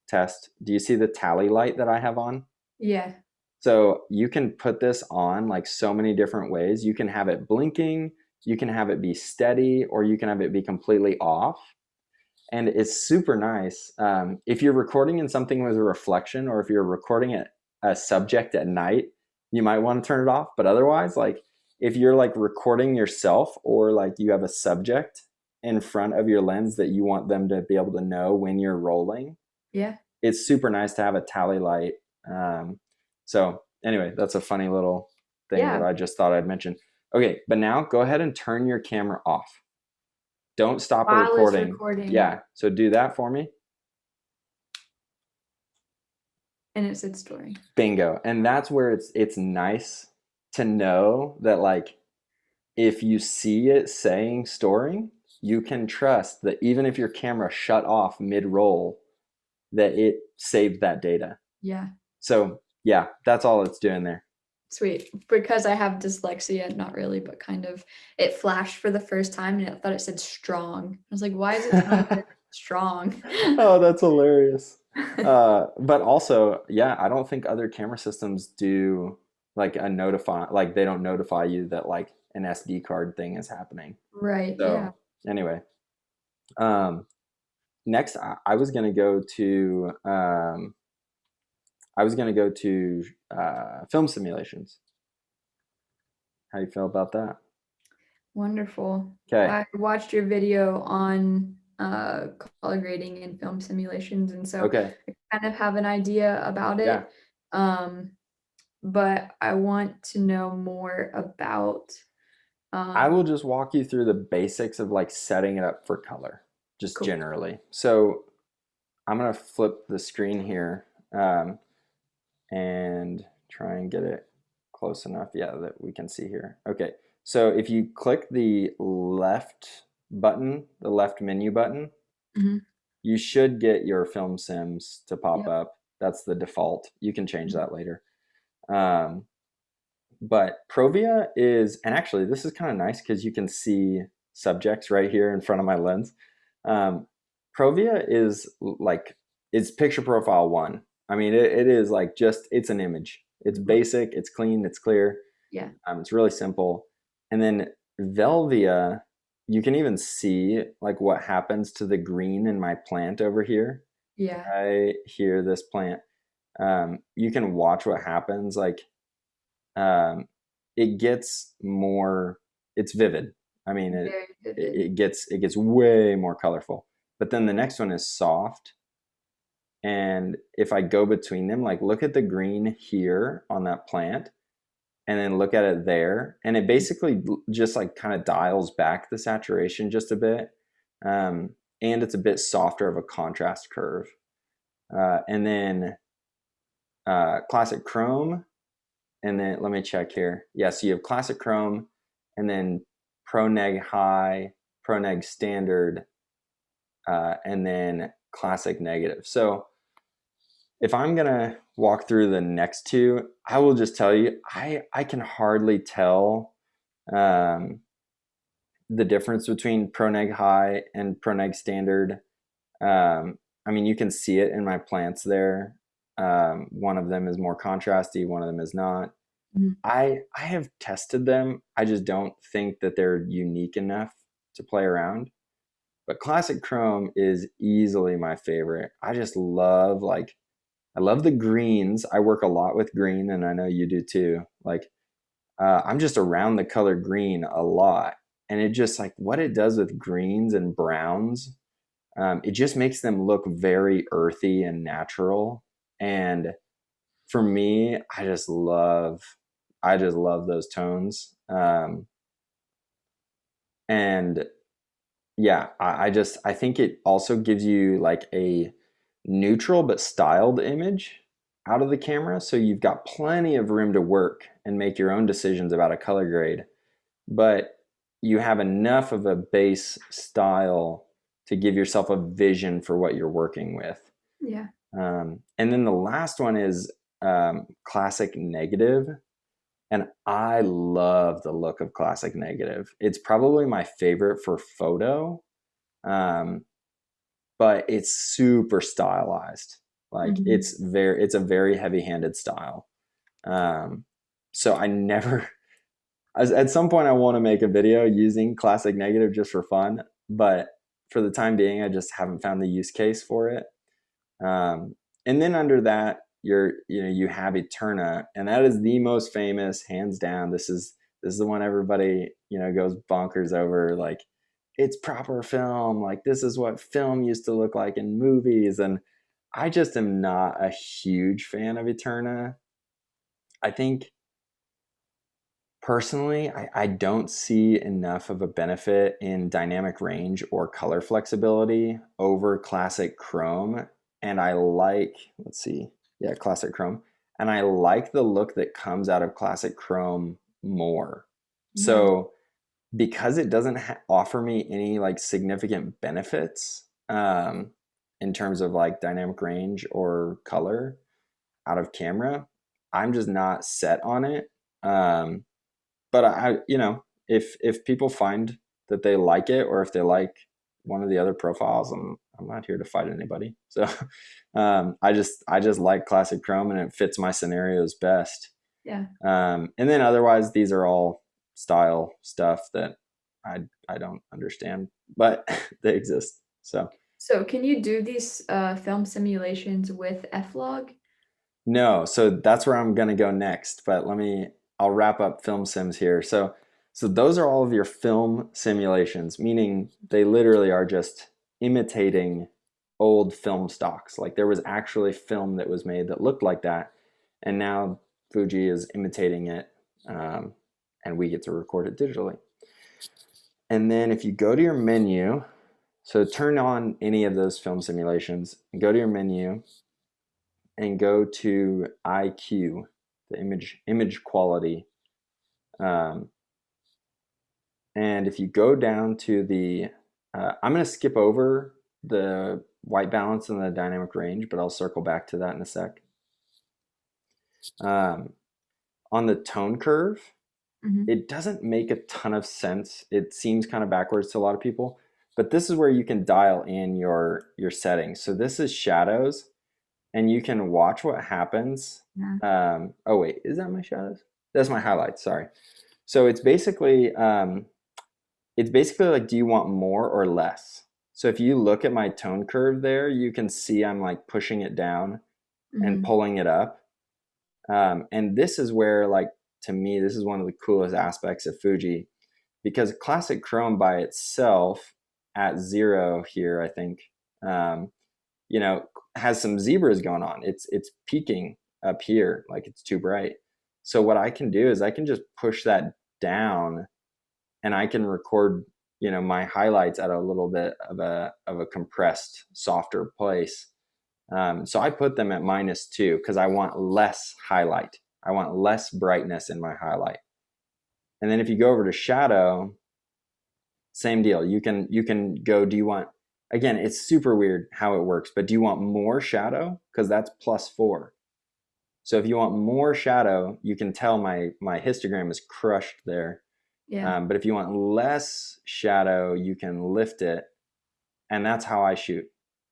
test. Do you see the tally light that I have on? Yeah. So you can put this on like so many different ways. You can have it blinking, you can have it be steady, or you can have it be completely off. And it's super nice. If you're recording in something with a reflection, or if you're recording a subject at night, you might want to turn it off. But otherwise, like if you're like recording yourself, or like you have a subject in front of your lens that you want them to be able to know when you're rolling, Yeah. it's super nice to have a tally light. So anyway, that's a funny little thing that I just thought I'd mention. Okay, but now go ahead and turn your camera off. Don't stop a While it's recording. recording. Yeah, so do that for me. And it said storing. Bingo. And that's where it's nice to know that like if you see it saying storing, you can trust that even if your camera shut off mid-roll, that it saved that data. Yeah. So yeah, that's all it's doing there. Sweet. Because I have dyslexia, not really, but kind of, it flashed for the first time and I thought it said strong. I was like, why is it telling me strong? Oh, that's hilarious. But also, yeah, I don't think other camera systems do like a notify, like they don't notify you that like an SD card thing is happening. Right. So Yeah. anyway, next I was gonna go to film simulations. How do you feel about that? Wonderful. Okay. I watched your video on color grading and film simulations, and so Okay. I kind of have an idea about it. Yeah. but I want to know more about I um will just walk you through the basics of like setting it up for color, just cool. generally. So I'm gonna flip the screen here and try and get it close enough, yeah, that we can see here. Okay, so if you click the left button, the left menu button, Hmm. you should get your film sims to pop Yep. up. That's the default. You can change Mhm. that later. Um, but Provia is, and actually this is kind of nice because you can see subjects right here in front of my lens. Um, Provia is like, it's picture profile one. I mean, it is like just, it's an image. It's basic, it's clean, it's clear. Yeah. It's really simple. And then Velvia, you can even see like what happens to the green in my plant over here. Yeah. Right here, this plant. You can watch what happens. Like um, it gets more, it's vivid. I mean, Very vivid. it gets way more colorful. But then the next one is soft. And if I go between them, like look at the green here on that plant and then look at it there. And it basically just like kind of dials back the saturation just a bit. And it's a bit softer of a contrast curve. And then classic chrome. And then let me check here. Yeah, so you have classic chrome and then pro neg high, pro neg standard, and then classic negative. So if I'm gonna walk through the next two, I will just tell you, I can hardly tell um, the difference between pro neg high and pro neg standard. I mean, you can see it in my plants there. One of them is more contrasty, one of them is not. Mhm. I have tested them. I just don't think that they're unique enough to play around. But classic chrome is easily my favorite. I just love like I love the greens. I work a lot with green, and I know you do too. Like I'm just around the color green a lot, and it just like what it does with greens and browns. It just makes them look very earthy and natural. And for me, I just love those tones. And yeah, I think it also gives you like a neutral but styled image out of the camera. So you've got plenty of room to work and make your own decisions about a color grade, but you have enough of a base style to give yourself a vision for what you're working with. Yeah. And then the last one is classic negative. And I love the look of classic negative. It's probably my favorite for photo, um, but it's super stylized. Like Hmm. it's a very heavy-handed style. Um, so I never, at some point, I want to make a video using classic negative just for fun, but for the time being, I just haven't found the use case for it. Um, and then under that, you have Eterna, and that is the most famous, hands down. This is the one everybody goes bonkers over. Like, it's proper film. Like this is what film used to look like in movies, and I just am not a huge fan of Eterna. I think personally, I don't see enough of a benefit in dynamic range or color flexibility over classic chrome. And I like, let's see, yeah, classic chrome. And I like the look that comes out of classic chrome more. Yeah. So because it doesn't offer me any like significant benefits in terms of like dynamic range or color out of camera, I'm just not set on it. But if people find that they like it, or if they like one of the other profiles, I'm not here to fight anybody. So I just like classic chrome, and it fits my scenarios best. Yeah. And then otherwise, these are all style stuff that I don't understand, but they exist. So So can you do these film simulations with F-Log? no, so that's where I'm gonna go next. But I'll wrap up film sims here. So those are all of your film simulations, meaning they literally are just imitating old film stocks. Like there was actually film that was made that looked like that, and now Fuji is imitating it, and we get to record it digitally. And then if you go to your menu, so turn on any of those film simulations, and go to your menu and go to IQ, the image quality. And if you go down to the, I'm going to skip over the white balance and the dynamic range, but I'll circle back to that in a sec. On the tone curve, it doesn't make a ton of sense. It seems kind of backwards to a lot of people, but this is where you can dial in your settings. So this is shadows, and you can watch what happens. Yeah. Oh wait, is that my shadows? That's my highlights, sorry. So it's basically like, do you want more or less? So if you look at my tone curve there, you can see I'm like pushing it down and pulling it up. And this is where, like, to me, this is one of the coolest aspects of Fuji, because classic chrome by itself at 0 here, I think, you know, has some zebras going on. It's peaking up here, like it's too bright. So what I can do is I can just push that down, and I can record, you know, my highlights at a little bit of a compressed, softer place. So I put them at -2 because I want less highlight. I want less brightness in my highlight. And then if you go over to shadow, same deal. You can go, do you want, again, it's super weird how it works, but do you want more shadow? Because that's +4. So if you want more shadow, you can tell my histogram is crushed there. Yeah. But if you want less shadow, you can lift it. And that's how I shoot.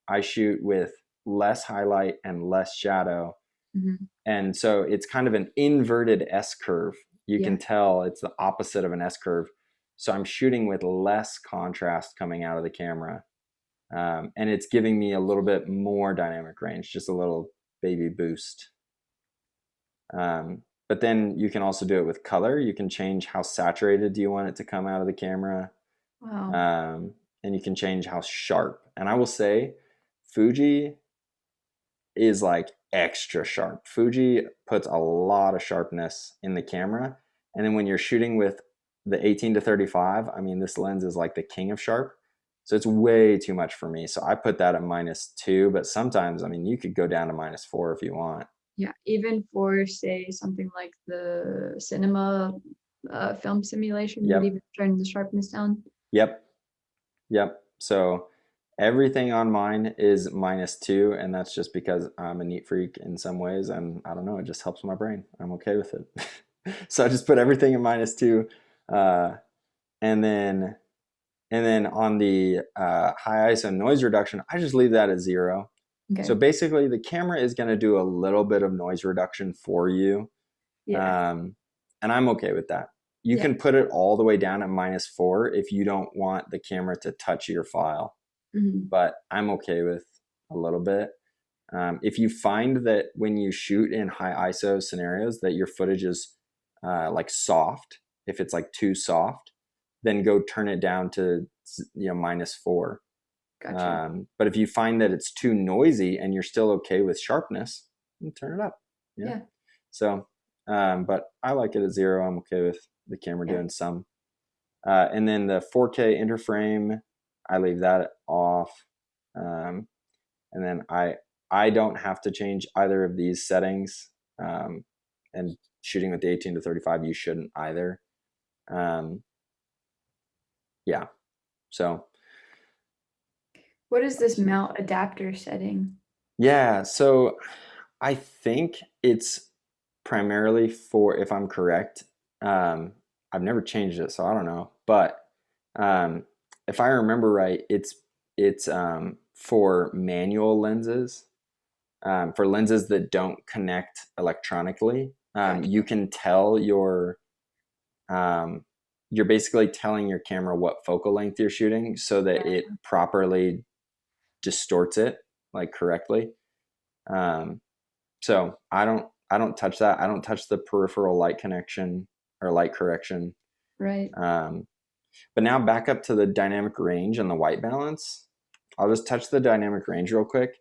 I shoot with less highlight and less shadow. And so it's kind of an inverted S curve. You can tell it's the opposite of an S curve. So I'm shooting with less contrast coming out of the camera. And it's giving me a little bit more dynamic range, just a little baby boost. But then you can also do it with color. You can change how saturated do you want it to come out of the camera. Wow. And you can change how sharp. And I will say, Fuji is like extra sharp. Fuji puts a lot of sharpness in the camera. And then when you're shooting with the 18-35, I mean, this lens is like the king of sharp. So it's way too much for me. So I put that at -2, but sometimes, I mean, you could go down to -4 if you want. Yeah, even for, say, something like the cinema film simulation, you'd even turn the sharpness down. Yep. So everything on mine is -2, and that's just because I'm a neat freak in some ways, and I don't know, it just helps my brain. I'm okay with it. So I just put everything in -2, and then on the high ISO noise reduction, I just leave that at 0. Okay. So basically, the camera is going to do a little bit of noise reduction for you, and I'm okay with that. You can put it all the way down at -4 if you don't want the camera to touch your file. But I'm okay with a little bit. If you find that when you shoot in high ISO scenarios that your footage is like soft, if it's like too soft, then go turn it down to, you know, -4. Gotcha. But if you find that it's too noisy and you're still okay with sharpness, turn it up. Yeah. So, but I like it at 0. I'm okay with the camera doing some. And then the 4K interframe, I leave that off. And then I don't have to change either of these settings. And shooting with the 18-35, you shouldn't either. Yeah. So. What is this mount adapter setting? Yeah. So I think it's primarily for, if I'm correct, I've never changed it, so I don't know. But if I remember right, it's for manual lenses, for lenses that don't connect electronically. You can tell you're basically telling your camera what focal length you're shooting so that it properly distorts it, like, correctly. So I don't touch that. I don't touch the peripheral light connection or light correction. Right. But now back up to the dynamic range and the white balance. I'll just touch the dynamic range real quick.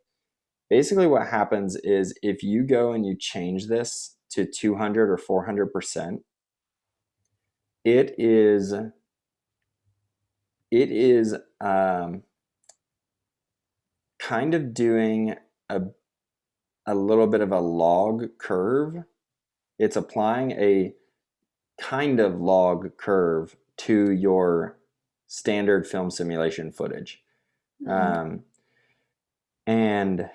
Basically what happens is if you go and you change this to 200 or 400%, it is kind of doing a little bit of a log curve. It's applying a kind of log curve to your standard film simulation footage. And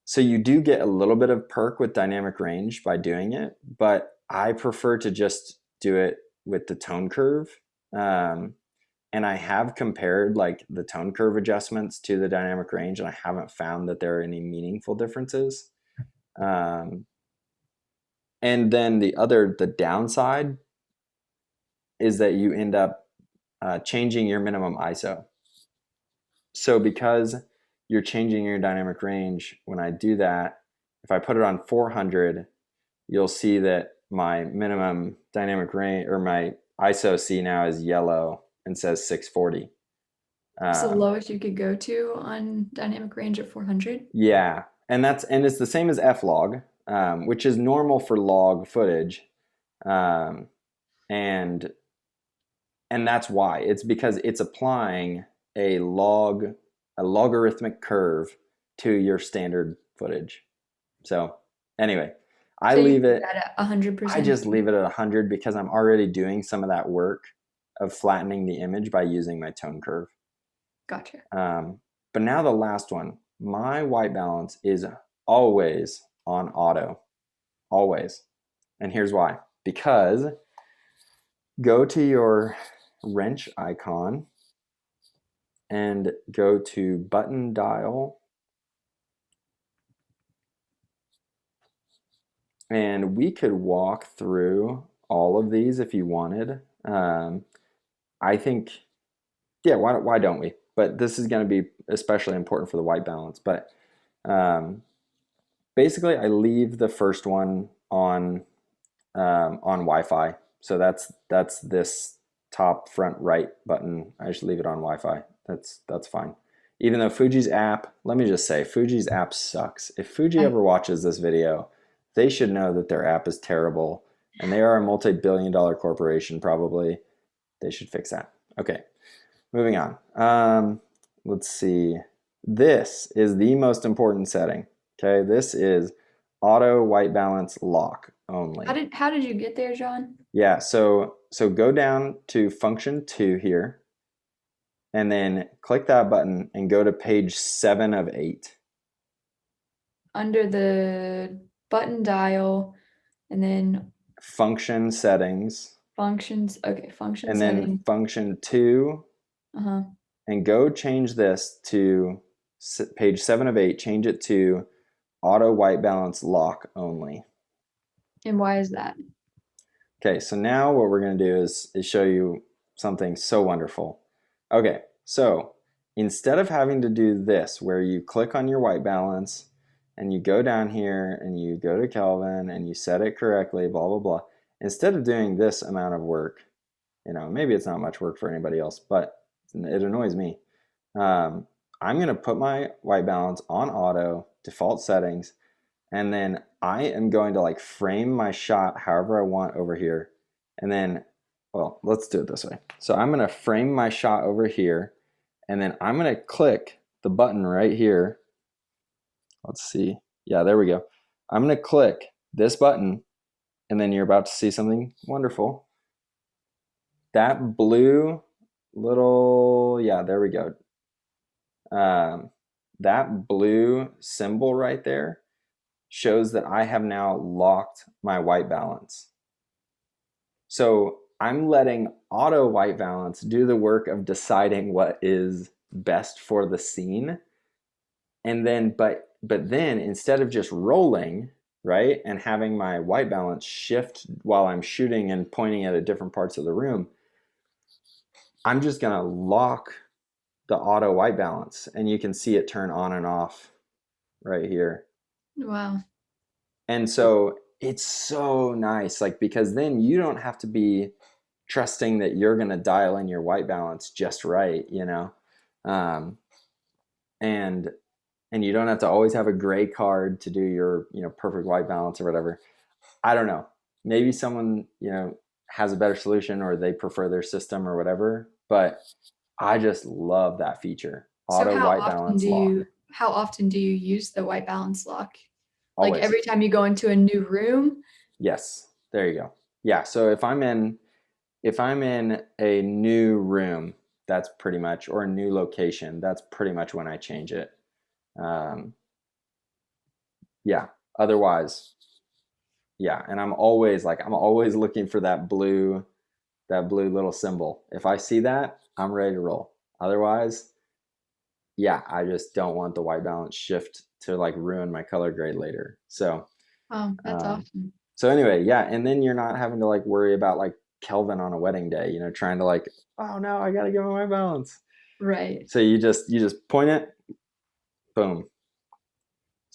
so you do get a little bit of perk with dynamic range by doing it, but I prefer to just do it with the tone curve. And I have compared like the tone curve adjustments to the dynamic range, and I haven't found that there are any meaningful differences. And then the downside is that you end up changing your minimum ISO. So because you're changing your dynamic range, when I do that, if I put it on 400, you'll see that my minimum dynamic range, or my ISO C now, is yellow and says 640. It's the lowest you could go to on dynamic range at 400. Yeah, and it's the same as F-log, which is normal for log footage, and that's why. It's because it's applying a logarithmic curve to your standard footage. So anyway, I So you leave leave it. that at 100%. I just leave it at 100 because I'm already doing some of that work of flattening the image by using my tone curve. Gotcha. But now the last one, my white balance is always on auto, always. And here's why. Because go to your wrench icon and go to button dial, and we could walk through all of these if you wanted. I think, yeah, why don't we? But this is going to be especially important for the white balance. But basically, I leave the first one on Wi-Fi. So that's this top front right button. I just leave it on Wi-Fi. That's fine. Even though Fuji's app, let me just say, Fuji's app sucks. If Fuji ever watches this video, they should know that their app is terrible, and they are a multi-billion-dollar corporation probably. They should fix that. Okay, moving on. Let's see. This is the most important setting. Okay, this is auto white balance lock only. How did you get there, John? Yeah, so go down to function 2 here, and then click that button and go to page 7 of 8. Under the button dial, and then Function settings, functions. Okay, function and settings. then function 2, and go change this to page 7 of 8, change it to auto white balance lock only. And why is that? Okay, so now what we're going to do is show you something so wonderful. Okay, so instead of having to do this, where you click on your white balance and you go down here and you go to Kelvin and you set it correctly, blah, blah, blah. Instead of doing this amount of work, maybe it's not much work for anybody else, but it annoys me. I'm going to put my white balance on auto, default settings, and then I am going to like frame my shot however I want over here. And then, well, let's do it this way. So I'm going to frame my shot over here, and then I'm going to click the button right here. Let's see. Yeah, there we go. I'm going to click this button, and then you're about to see something wonderful. That blue little, yeah, there we go. That blue symbol right there shows that I have now locked my white balance. So I'm letting auto white balance do the work of deciding what is best for the scene. And then, but then instead of just rolling, right, and having my white balance shift while I'm shooting and pointing at different parts of the room, I'm just gonna lock the auto white balance, and you can see it turn on and off right here. Wow. And so it's so nice, like, because then you don't have to be trusting that you're going to dial in your white balance just right, and you don't have to always have a gray card to do your, perfect white balance or whatever. I don't know. Maybe someone, has a better solution or they prefer their system or whatever, but I just love that feature. So Auto white balance lock. how often do you use the white balance lock? Like Always. every time you go into a new room? Yes. There you go. Yeah. So if I'm in a new room, that's pretty much, or a new location, that's pretty much when I change it. Um, yeah. Otherwise, yeah. And I'm always looking for that blue little symbol. If I see that, I'm ready to roll. Otherwise, yeah, I just don't want the white balance shift to like ruin my color grade later. So, Oh, that's um, awesome. so anyway, yeah, and then you're not having to like worry about like Kelvin on a wedding day, trying to like, oh no, I gotta get my white balance. Right. So you just point it, boom.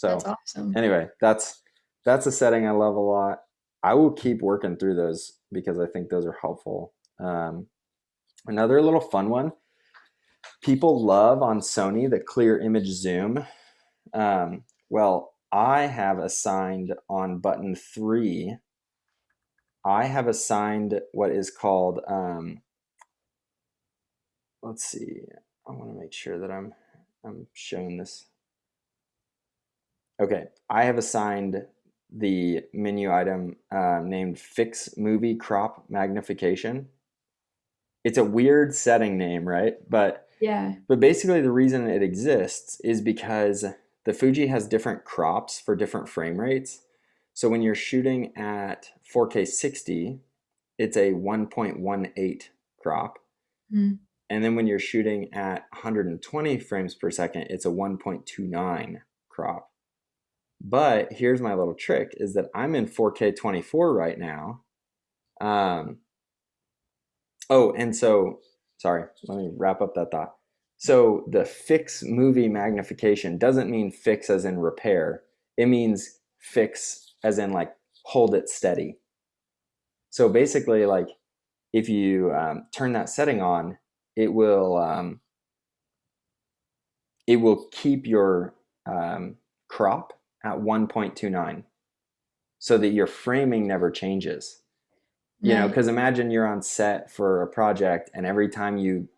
That's So awesome. anyway, that's a setting I love a lot. I will keep working through those because I think those are helpful. Another little fun one. People love on Sony the clear image zoom. Well, I have assigned on button 3. I have assigned what is called. Let's see. I want to make sure that I'm showing this. Okay, I have assigned the menu item named Fix Movie Crop Magnification. It's a weird setting name, right? Yeah. But basically, the reason it exists is because the Fuji has different crops for different frame rates. So when you're shooting at 4K 60, it's a 1.18 crop. Mm. And then when you're shooting at 120 frames per second, it's a 1.29 crop. But here's my little trick is that I'm in 4K 24 right now. Um, oh, and so, sorry, let me wrap up that thought. So the fix movie magnification doesn't mean fix as in repair. It means fix as in like hold it steady. So basically, like if you turn that setting on, it will um, it will keep your crop at 1.29 so that your framing never changes. Nice. Because imagine you're on set for a project and every time you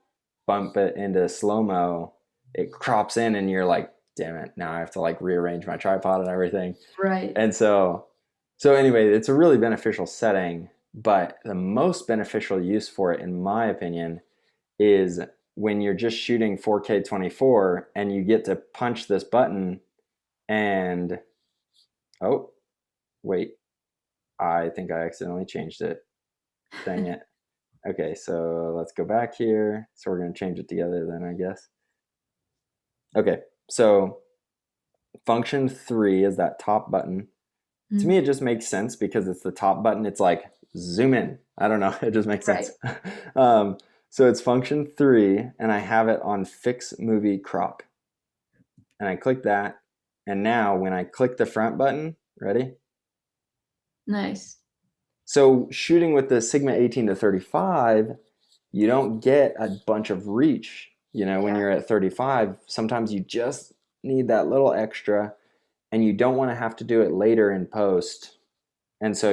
bump it into slow-mo, it crops in and you're like, damn it, now I have to like rearrange my tripod and everything. Right. And so anyway, it's a really beneficial setting, but the most beneficial use for it, in my opinion, is when you're just shooting 4K 24 and you get to punch this button and, oh, wait, I think I accidentally changed it. Dang it. Okay, so let's go back here. So we're going to change it together then, I guess. Okay, so function 3 is that top button. To me, Mm. it just makes sense because it's the top button. It's like zoom in. I don't know. It just makes sense. Right. um, so it's function 3, and I have it on fix movie crop. And I click that. And now when I click the front button, ready? Nice. So shooting with the Sigma 18 to 35, you don't get a bunch of reach. When Yeah. you're at 35, sometimes you just need that little extra and you don't want to have to do it later in post. And so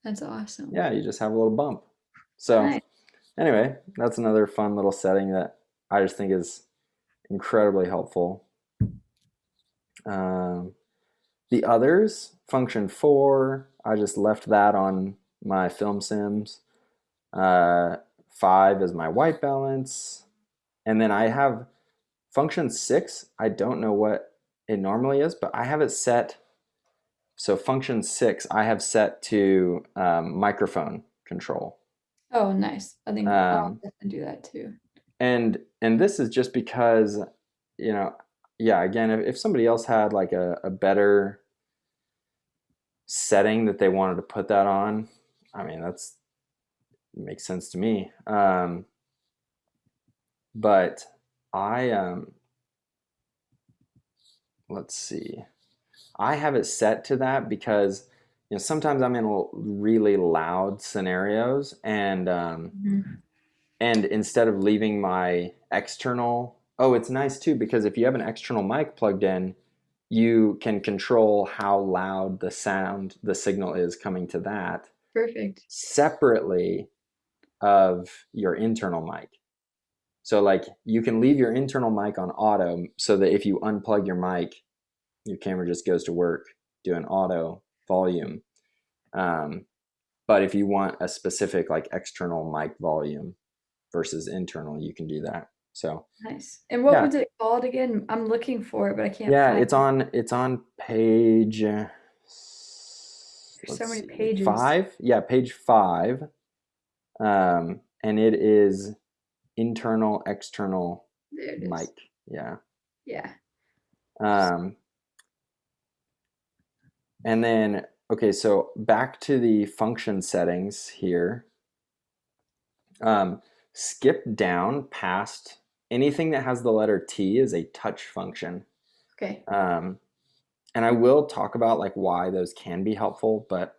That's awesome. you just have a little bump. So Nice. anyway, that's another fun little setting that I just think is incredibly helpful. Um, the others, function 4, I just left that on my film sims. Uh, 5 is my white balance. And then I have function 6. I don't know what it normally is, but I have it set. So function 6, I have set to microphone control. Oh, nice. I think I'll Um, definitely do that too. and this is just because, you know, yeah, again, if somebody else had like a better setting that they wanted to put that on, I mean, that's makes sense to me. But I let's see. I have it set to that because sometimes I'm in really loud scenarios, Mhm. and instead of leaving my external, oh, it's nice too because if you have an external mic plugged in, you can control how loud the signal is coming to that Perfect. separately of your internal mic. So like you can leave your internal mic on auto so that if you unplug your mic, your camera just goes to work doing auto volume. But if you want a specific like external mic volume versus internal, you can do that. So Nice. And what yeah, was it called again? I'm looking for it, but I can't yeah, find it. it's on page There's so let's many see, pages. 5. Yeah, page 5. And it is internal external There it mic. is. Yeah. Yeah. Um, and then okay, so back to the function settings here. Um, skip down past anything that has the letter T is a touch function. Okay. Um, and I will talk about like why those can be helpful, but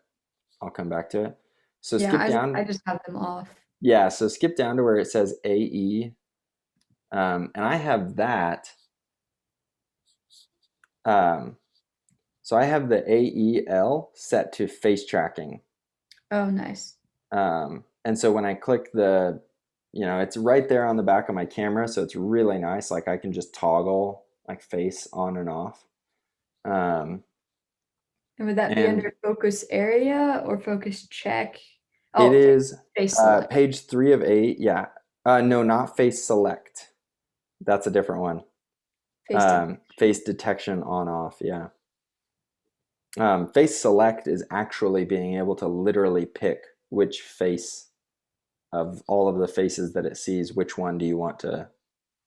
I'll come back to it. So Yeah, skip I down. just have them off. Yeah, so skip down to where it says AE. And I have that. Um, so I have the AEL set to face tracking. Oh, nice. And so when I click the, it's right there on the back of my camera. So it's really nice. Like I can just toggle like face on and off. Um, And would that be and under focus area or focus check? it Oh, is face select. page 3 of 8. Yeah. No, not face select. That's a different one. Face tech. Face detection on off. Yeah. Face select is actually being able to literally pick which face of all of the faces that it sees, which one do you want to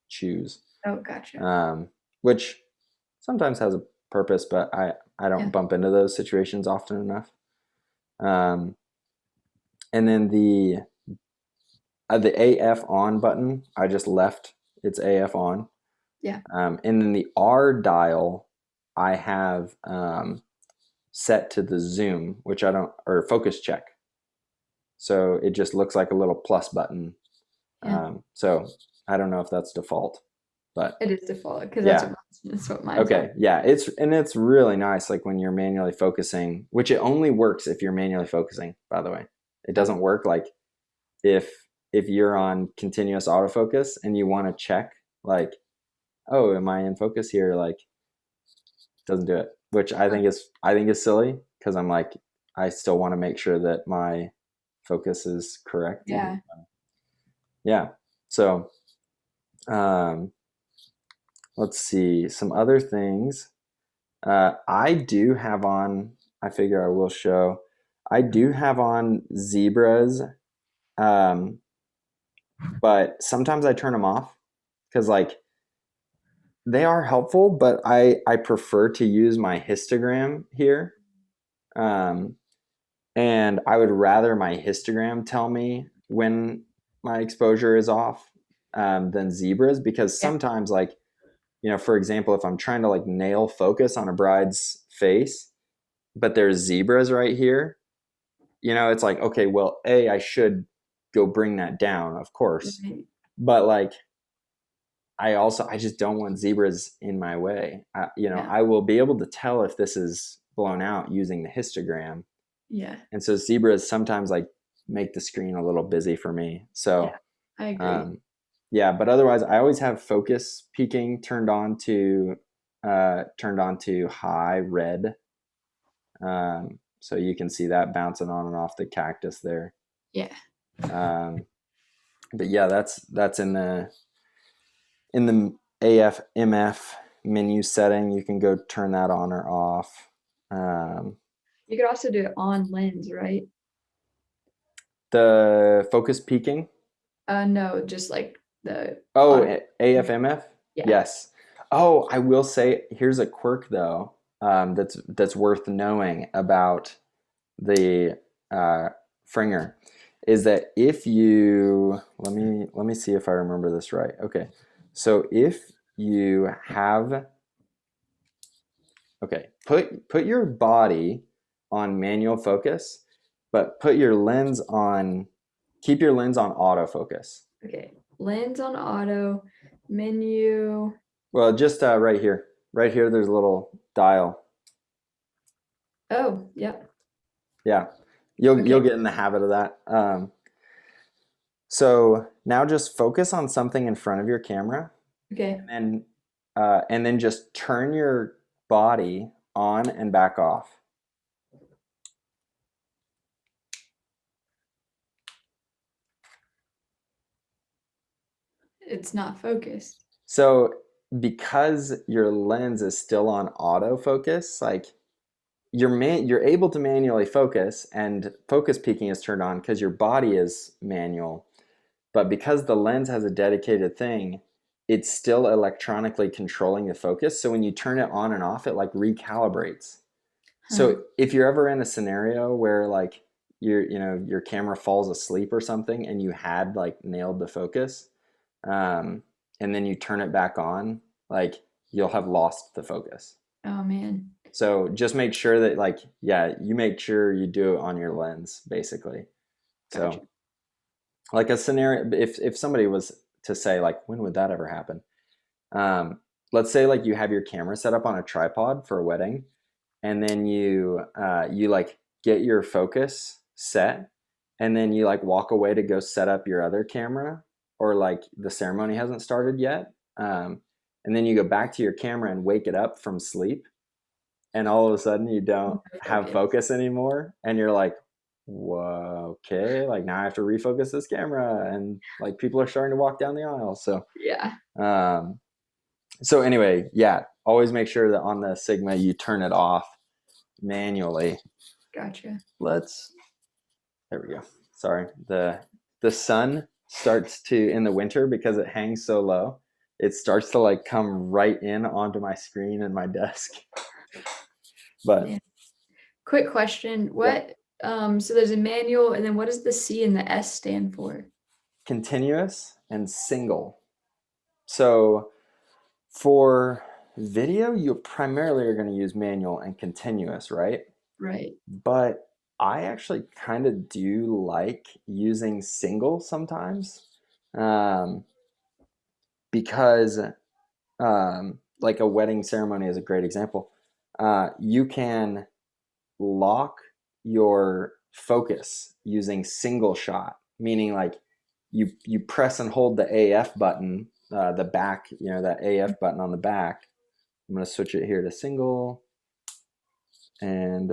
choose? Oh, gotcha. Which sometimes has a purpose, but I don't Yeah. bump into those situations often enough. And then the AF on button, I just left it's AF on. Yeah. And then the R dial, I have set to the zoom, which I don't, or focus check. So it just looks like a little plus button. Yeah. So I don't know if that's default, but It is default because yeah. that's what mine's on. Okay. Yeah. It's really nice. Like when you're manually focusing, which it only works if you're manually focusing, by the way. It Oh, doesn't work like if you're on continuous autofocus and you want to check like, oh, am I in focus here? Like doesn't do it, which I think is silly because I'm like, I still want to make sure that my focus is correct. yeah. Yeah. So um, let's see some other things. I do have on. I figure I will show. I do have on zebras, um, but sometimes I turn them off because like they are helpful, but I prefer to use my histogram here, um, and I would rather my histogram tell me when my exposure is off than zebras because Yeah. sometimes like for example, if I'm trying to like nail focus on a bride's face, but there's zebras right here, it's like, okay, well, I should go bring that down, of course. Right. But like, I just don't want zebras in my way. Yeah. I will be able to tell if this is blown out using the histogram. Yeah. And so zebras sometimes like make the screen a little busy for me. Yeah. So, I agree. um, yeah, but otherwise I always have focus peaking turned on to high red. So you can see that bouncing on and off the cactus there. Yeah. Um, but yeah, that's in the AF/MF menu setting. You can go turn that on or off. Um, You could also do it on lens, right? the focus peaking. No, just like the Oh, auto. AF/MF. Yeah. Yes. Oh, I will say here's a quirk though, that's worth knowing about the Fringer is that if you let me see if I remember this right. Okay, so if you have put your body on manual focus, but keep your lens on autofocus. Okay. Lens on auto, menu. Well, just right here, there's a little dial. Oh, yeah. Yeah, you'll Okay. get in the habit of that. So now just focus on something in front of your camera, Okay. and then just turn your body on and back off. It's not focused. So because your lens is still on autofocus, like you're able to manually focus, and focus peaking is turned on because your body is manual. But because the lens has a dedicated thing, it's still electronically controlling the focus. So when you turn it on and off, it like recalibrates. Huh. So if you're ever in a scenario where like your camera falls asleep or something and you had like nailed the focus, um, and then you turn it back on, like you'll have lost the focus. Oh man. So just make sure that like, yeah, you make sure you do it on your lens basically. Gotcha. So like a scenario, if somebody was to say like, when would that ever happen? Let's say like you have your camera set up on a tripod for a wedding, and then you like get your focus set, and then you like walk away to go set up your other camera, or like the ceremony hasn't started yet, and then you go back to your camera and wake it up from sleep, and all of a sudden you don't No have focus. focus anymore, and you're like, whoa, okay, like now I have to refocus this camera, and like people are starting to walk down the aisle. Yeah. Um, so anyway, yeah, always make sure that on the Sigma you turn it off manually. Gotcha. Let's, there we go. Sorry, the sun starts to, in the winter, because it hangs so low, it starts to like come right in onto my screen and my desk. But Man. Quick question. yeah, So there's a manual, and then what does the C and the S stand for? continuous and single. So for video, you primarily are going to use manual and continuous, right? Right. But I actually kind of do like using single sometimes, um, because like a wedding ceremony is a great example. You can lock your focus using single shot, meaning like you press and hold the AF button, the back, that AF button on the back. I'm going to switch it here to single, and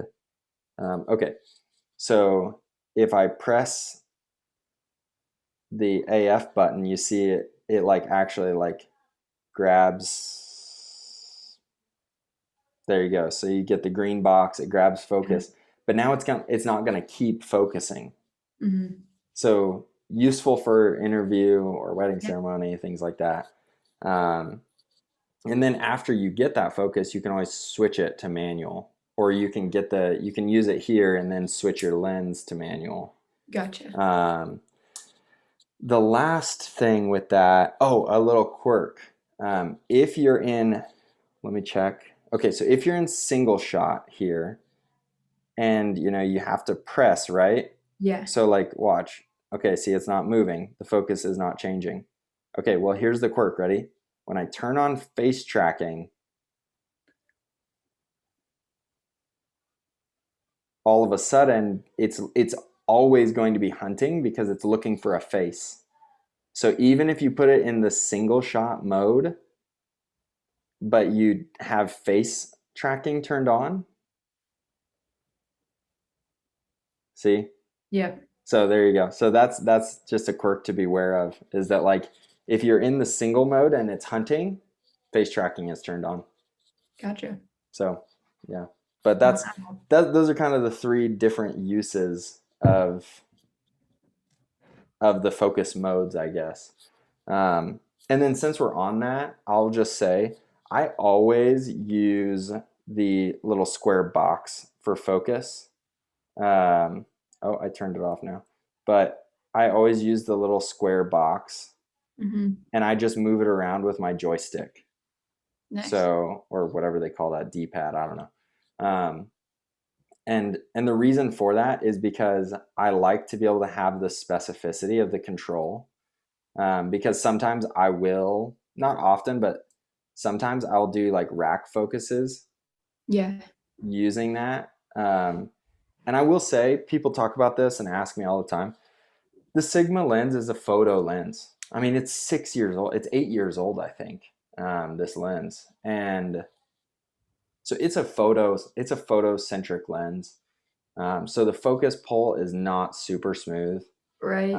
okay. So if I press the AF button, you see it like actually like grabs. There you go. So you get the green box, it grabs focus, but now it's not going to keep focusing. Mm-hmm. So useful for interview or wedding Yep. ceremony, things like that. Um, and then after you get that focus, you can always switch it to manual, or you can use it here and then switch your lens to manual. Gotcha. The last thing with that, oh, a little quirk. If you're in, let me check. Okay, so if you're in single shot here, and you have to press, right? Yeah. So like, watch. Okay, see, it's not moving. The focus is not changing. Okay, well, here's the quirk. Ready? When I turn on face tracking, all of a sudden, it's always going to be hunting because it's looking for a face. So even if you put it in the single shot mode, but you have face tracking turned on, see? Yep. So there you go. So that's just a quirk to be aware of, is that like if you're in the single mode and it's hunting, face tracking is turned on. Gotcha. So yeah, but Wow. those are kind of the three different uses of the focus modes, I guess. And then since we're on that, I'll just say I always use the little square box for focus. Oh, I turned it off now. But I always use the little square box, Mm-hmm. and I just move it around with my joystick. Nice. So, or whatever they call that, D-pad, I don't know. And the reason for that is because I like to be able to have the specificity of the control. Because sometimes not often, but sometimes I'll do like rack focuses Yeah. using that. And I will say, people talk about this and ask me all the time. The Sigma lens is a photo lens. I mean, it's 6 years old. It's 8 years old, I think. This lens, and so it's a photo-centric lens. So the focus pull is not super smooth. Right.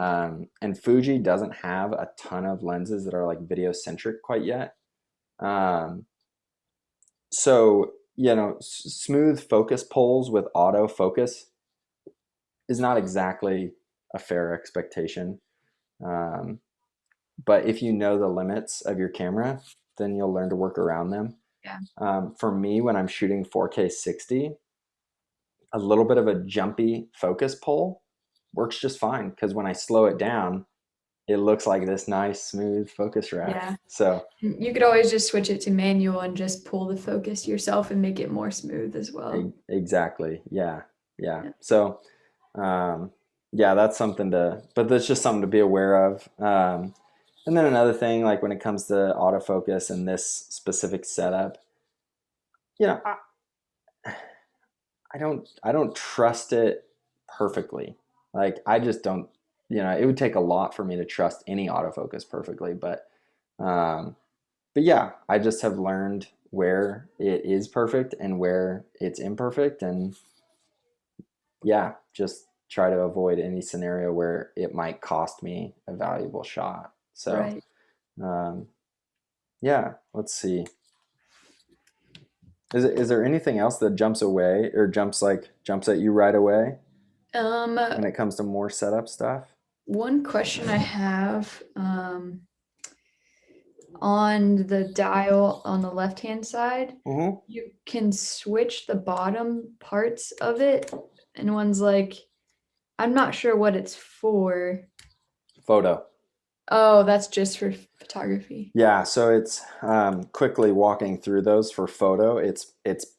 And Fuji doesn't have a ton of lenses that are like video centric quite yet. Um, so, smooth focus pulls with autofocus is not exactly a fair expectation. Um, but if you know the limits of your camera, then you'll learn to work around them. Yeah. For me, when I'm shooting 4K 60, a little bit of a jumpy focus pull works just fine because when I slow it down, it looks like this nice smooth focus rack. Yeah. So You could always just switch it to manual and just pull the focus yourself and make it more smooth as well. exactly, yeah, yeah. Yeah. So um, yeah, but that's just something to be aware of. And then another thing, like when it comes to autofocus and this specific setup, you know, I don't trust it perfectly. Like I just don't, it would take a lot for me to trust any autofocus perfectly, um, but yeah, I just have learned where it is perfect and where it's imperfect, and yeah, just try to avoid any scenario where it might cost me a valuable shot. So, Right. um, yeah, let's see. Is there anything else that jumps away or jumps at you right away Um, when it comes to more setup stuff? One question I have, on the dial on the left-hand side, Mm-hmm. you can switch the bottom parts of it, and one's like, I'm not sure what it's for. Photo. Oh, that's just for photography. Yeah, so it's quickly walking through those for photo. It's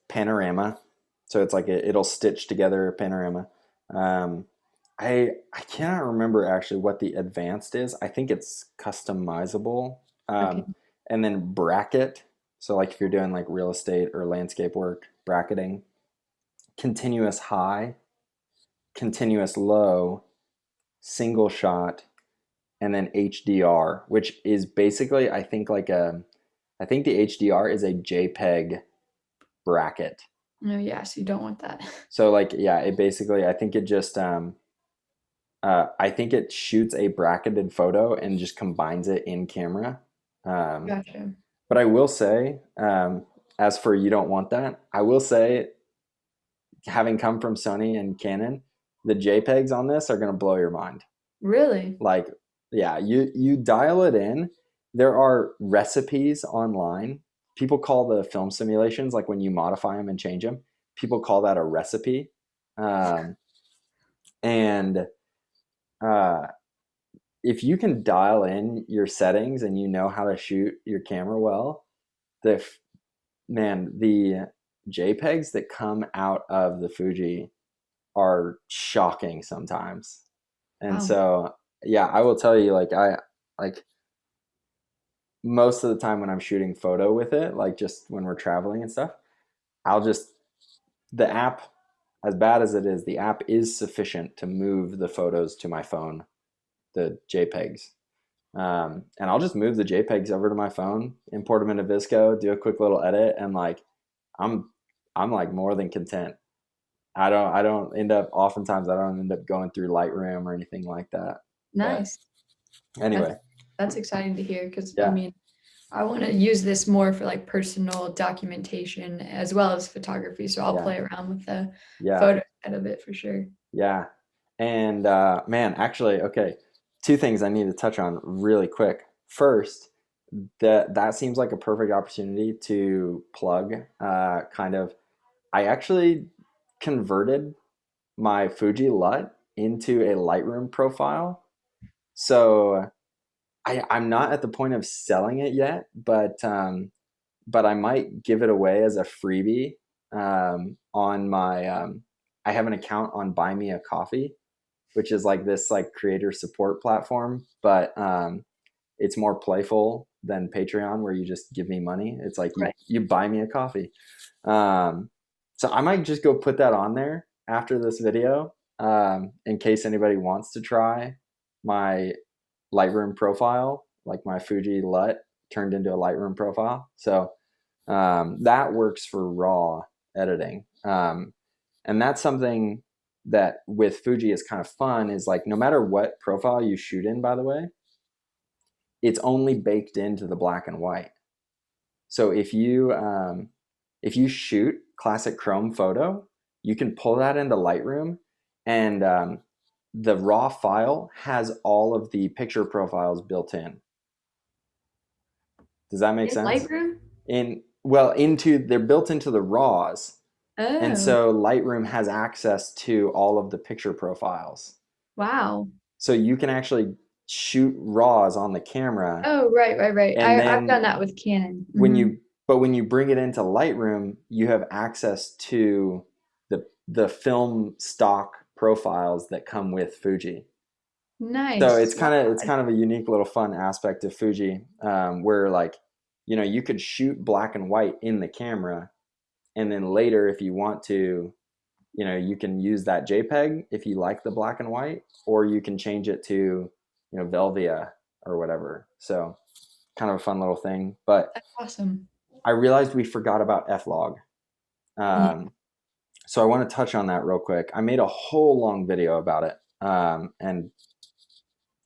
panorama, so it's like it'll stitch together a panorama. Um, I cannot remember actually what the advanced is. I think it's customizable, Okay. and then bracket. So like if you're doing like real estate or landscape work, bracketing, continuous high, continuous low, single shot, and then HDR, which is basically I think the HDR is a JPEG bracket. No, yeah, so you don't want that. So like yeah, it basically I think it shoots a bracketed photo and just combines it in camera. Um, Gotcha. but I will say, as for you don't want that, I will say, having come from Sony and Canon, the JPEGs on this are going to blow your mind. Really? Like, yeah, you dial it in. There are recipes online. People call the film simulations, like when you modify them and change them, people call that a recipe. Um, and uh, if you can dial in your settings and you know how to shoot your camera well, the the JPEGs that come out of the Fuji are shocking sometimes. And Wow. so, yeah, I will tell you, like most of the time when I'm shooting photo with it, like just when we're traveling and stuff, I'll just the app, as bad as it is, the app is sufficient to move the photos to my phone, the JPEGs. And I'll just move the JPEGs over to my phone, import them into Visco, do a quick little edit, and like I'm I'm like more than content. Oftentimes I don't end up going through Lightroom or anything like that. But Nice. That's anyway, that's exciting to hear because I yeah, mean, I want to use this more for like personal documentation as well as photography. So I'll yeah, play around with the yeah. photo side of it for sure. Yeah. And man, actually, okay, two things I need to touch on really quick. First, that seems like a perfect opportunity to plug kind of I actually converted my Fuji LUT into a Lightroom profile. So I'm not at the point of selling it yet, but I might give it away as a freebie on my I have an account on Buy Me a Coffee, which is like this like creator support platform, but it's more playful than Patreon, where you just give me money. It's like you Right. you buy me a coffee. Um, So I might just go put that on there after this video, in case anybody wants to try my Lightroom profile, like my Fuji LUT turned into a Lightroom profile. So that works for raw editing. And that's something that with Fuji is kind of fun, is like no matter what profile you shoot in, by the way, it's only baked into the black and white. So if you shoot classic chrome photo, you can pull that into Lightroom, and the raw file has all of the picture profiles built in. Does that make In sense? Lightroom? They're built into the raws. And Oh, so Lightroom has access to all of the picture profiles. wow. So you can actually shoot raws on the camera, Oh, right, right, right. and I've done then that with Canon. when you when you bring it into Lightroom, you have access to the film stock profiles that come with Fuji. So Nice. it's kind of a unique little fun aspect of Fuji, where like, you know, you could shoot black and white in the camera, and then later if you want to, you know, you can use that JPEG if you like the black and white, or you can change it to, you know, Velvia or whatever. So kind of a fun little thing. But That's awesome. I realized we forgot about F-Log. Yeah. So I want to touch on that real quick. I made a whole long video about it. And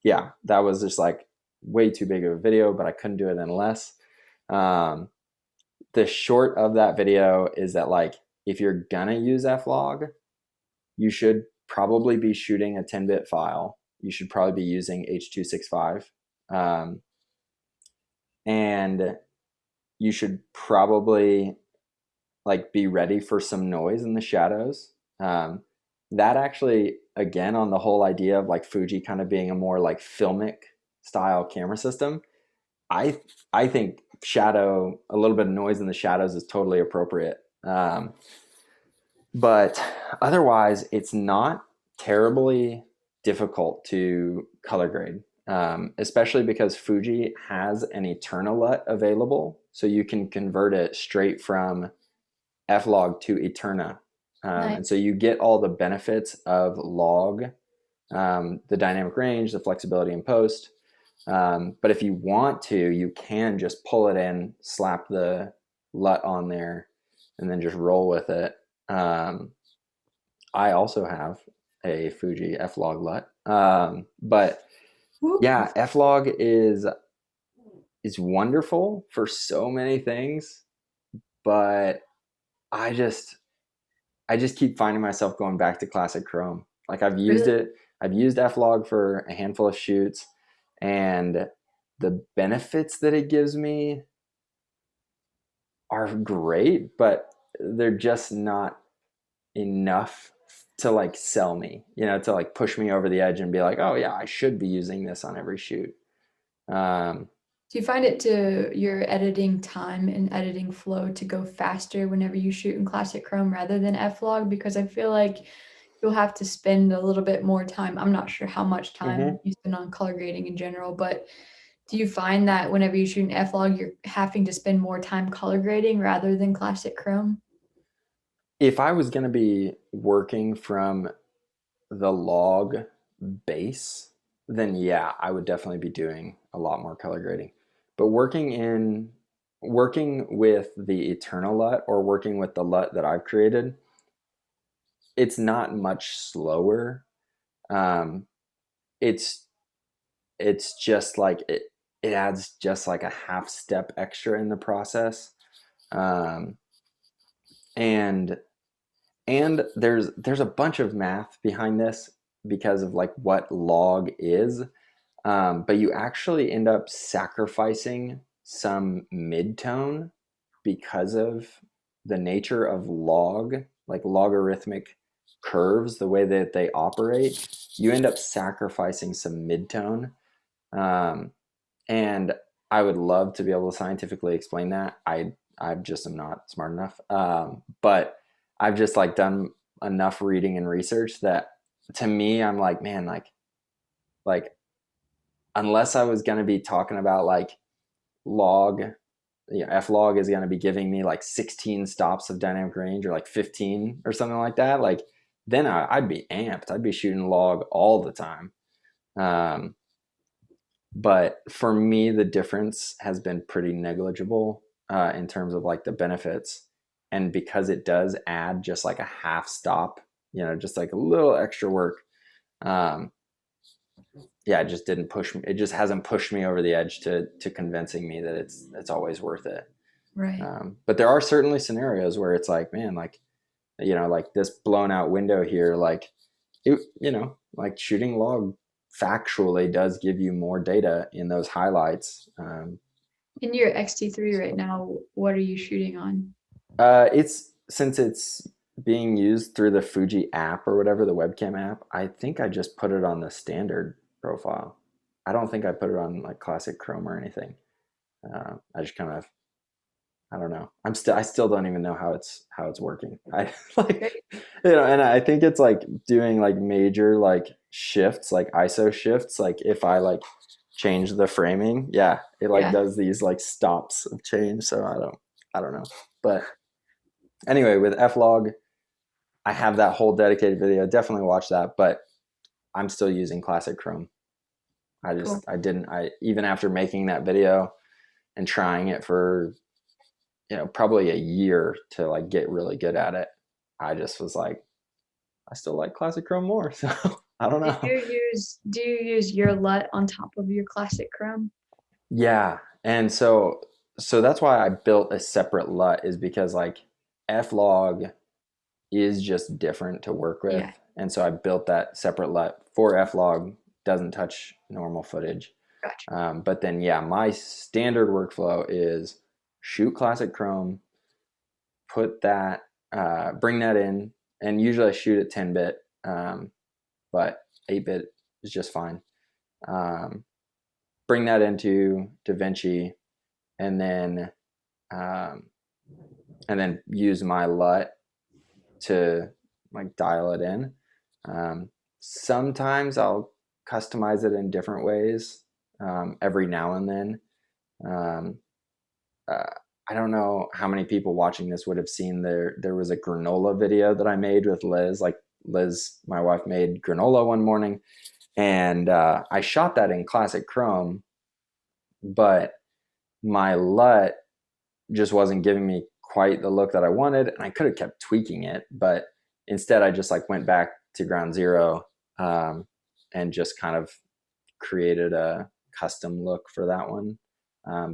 yeah, that was just like way too big of a video, but I couldn't do it in less. Um, the short of that video is that, like, if you're gonna use F-Log, you should probably be shooting a 10-bit file. You should probably be using H.265. And you should probably like be ready for some noise in the shadows. That actually, again, on the whole idea of like Fuji kind of being a more like filmic style camera system, I I think a little bit of noise in the shadows is totally appropriate. But otherwise, it's not terribly difficult to color grade, especially because Fuji has an Eternal LUT available, so you can convert it straight from F-Log to Eterna. Nice. And so you get all the benefits of log, the dynamic range, the flexibility in post. But if you want to, you can just pull it in, slap the LUT on there, and then just roll with it. I also have a Fuji F-Log LUT. But Whoop. yeah, F-Log is wonderful for so many things, but I just keep finding myself going back to classic Chrome. Like I've used Really? it. I've used F-Log for a handful of shoots, and the benefits that it gives me are great, but they're just not enough to like sell me, you know, to like push me over the edge and be like, oh yeah, I should be using this on every shoot. Um, Do you find it to your editing time and editing flow to go faster whenever you shoot in Classic Chrome rather than F-Log? Because I feel like you'll have to spend a little bit more time. I'm not sure how much time mhm. you spend on color grading in general, but do you find that whenever you shoot an F-Log, you're having to spend more time color grading rather than Classic Chrome? If I was going to be working from the log base, then yeah, I would definitely be doing a lot more color grading. But working with the Eternal LUT or working with the LUT that I've created, it's not much slower. Um, it's just like it adds just like a half step extra in the process. Um, and there's a bunch of math behind this because of like what log is. But you actually end up sacrificing some midtone because of the nature of log, like logarithmic curves, the way that they operate. You end up sacrificing some midtone. Um, and I would love to be able to scientifically explain that. I just am not smart enough. But I've just like done enough reading and research that to me, I'm like, man, like unless I was going to be talking about like log F-log is going to be giving me like 16 stops of dynamic range or like 15 or something like that, like then I'd be amped. I'd be shooting log all the time. But for me, the difference has been pretty negligible in terms of like the benefits. And because it does add just like a half stop, just like a little extra work. Yeah, it just didn't push me. It just hasn't pushed me over the edge to convincing me that it's always worth it. Right. But there are certainly scenarios where it's like, man, like, like this blown out window here, like like shooting log factually does give you more data in those highlights. In your X-T3 right now, what are you shooting on? Since it's being used through the Fuji app or whatever, the webcam app, I think I just put it on the standard profile. I don't think I put it on like classic chrome or anything. I just kind of, I don't know. I still don't even know how it's working. I like, and I think it's like doing like major like shifts, like ISO shifts. Like if I like change the framing, yeah, it like does these like stops of change. So I don't know. But anyway, with F-log, I have that whole dedicated video. Definitely watch that. But I'm still using classic chrome. Cool. I even after making that video and trying it for probably a year to like get really good at it, I just was like, I still like classic chrome more. So I don't know. Do you use your LUT on top of your classic chrome? Yeah. And so that's why I built a separate LUT, is because like F-log is just different to work with. Yeah. And so I built that separate LUT for F-log, doesn't touch normal footage. Gotcha. But then, yeah, my standard workflow is shoot classic chrome, bring that in, and usually I shoot at 10-bit, but 8-bit is just fine. Bring that into DaVinci, and then use my LUT to like dial it in. Sometimes I'll customize it in different ways every now and then. I don't know how many people watching this would have seen there was a granola video that I made with Liz. Like Liz, my wife, made granola one morning, and I shot that in classic chrome, but my LUT just wasn't giving me quite the look that I wanted, and I could have kept tweaking it, but instead I just like went back to ground zero and just kind of created a custom look for that one.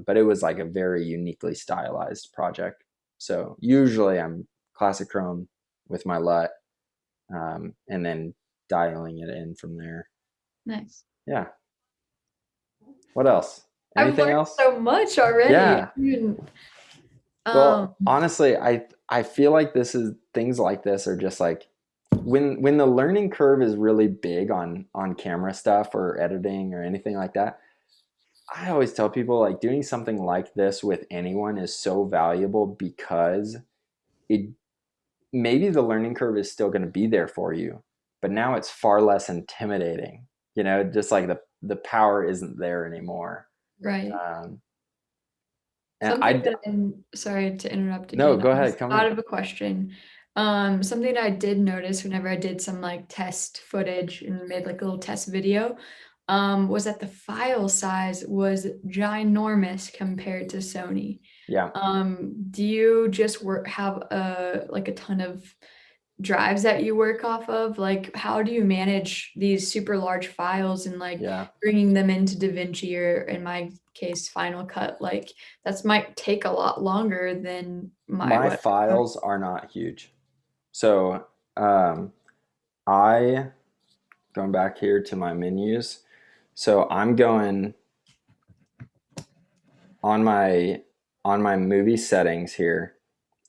But it was like a very uniquely stylized project. So usually I'm classic chrome with my LUT, and then dialing it in from there. Nice. Yeah. What else? I've Anything learned else? so much already. Yeah. Um, Well, honestly, I feel like things like this are just like when the learning curve is really big on camera stuff or editing or anything like that. I always tell people like doing something like this with anyone is so valuable, because it maybe the learning curve is still going to be there for you, but now it's far less intimidating. Just like the power isn't there anymore. right. Um, and Something that, sorry to interrupt no, again. go I ahead, just come thought in. of a question. Something I did notice whenever I did some like test footage and made like a little test video, was that the file size was ginormous compared to Sony. Yeah. Do you just have like a ton of drives that you work off of? Like, how do you manage these super large files and like Yeah. bringing them into DaVinci, or in my case, Final Cut? Like, that's might take a lot longer than My what. files are not huge. So I going back here to my menus. So I'm going on my movie settings here.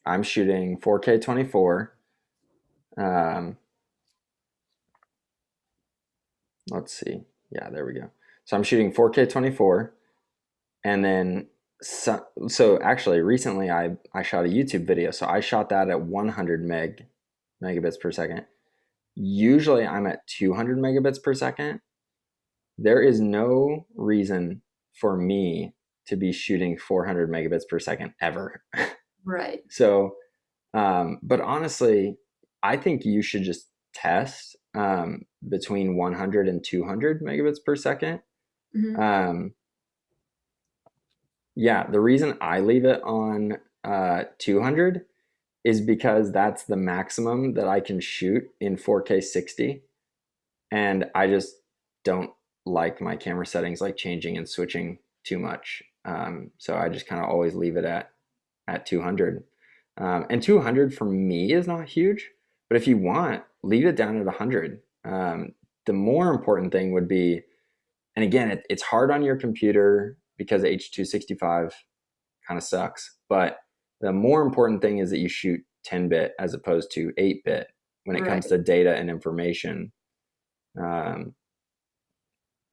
I'm shooting 4K 24. Um, let's see. Yeah, there we go. So I'm shooting 4K 24, and then so actually recently I shot a YouTube video. So I shot that at 100 megabits per second. Usually I'm at 200 megabits per second. There is no reason for me to be shooting 400 megabits per second ever. Right. So, but honestly, I think you should just test between 100 and 200 megabits per second. Hmm. Um, yeah, the reason I leave it on 200 is because that's the maximum that I can shoot in 4K 60. And I just don't like my camera settings like changing and switching too much. So I just kind of always leave it at 200. And 200 for me is not huge, but if you want, leave it down at 100. The more important thing would be, and again, it's hard on your computer because H.265 kind of sucks, but the more important thing is that you shoot 10-bit as opposed to 8-bit when it comes Right. to data and information. Um,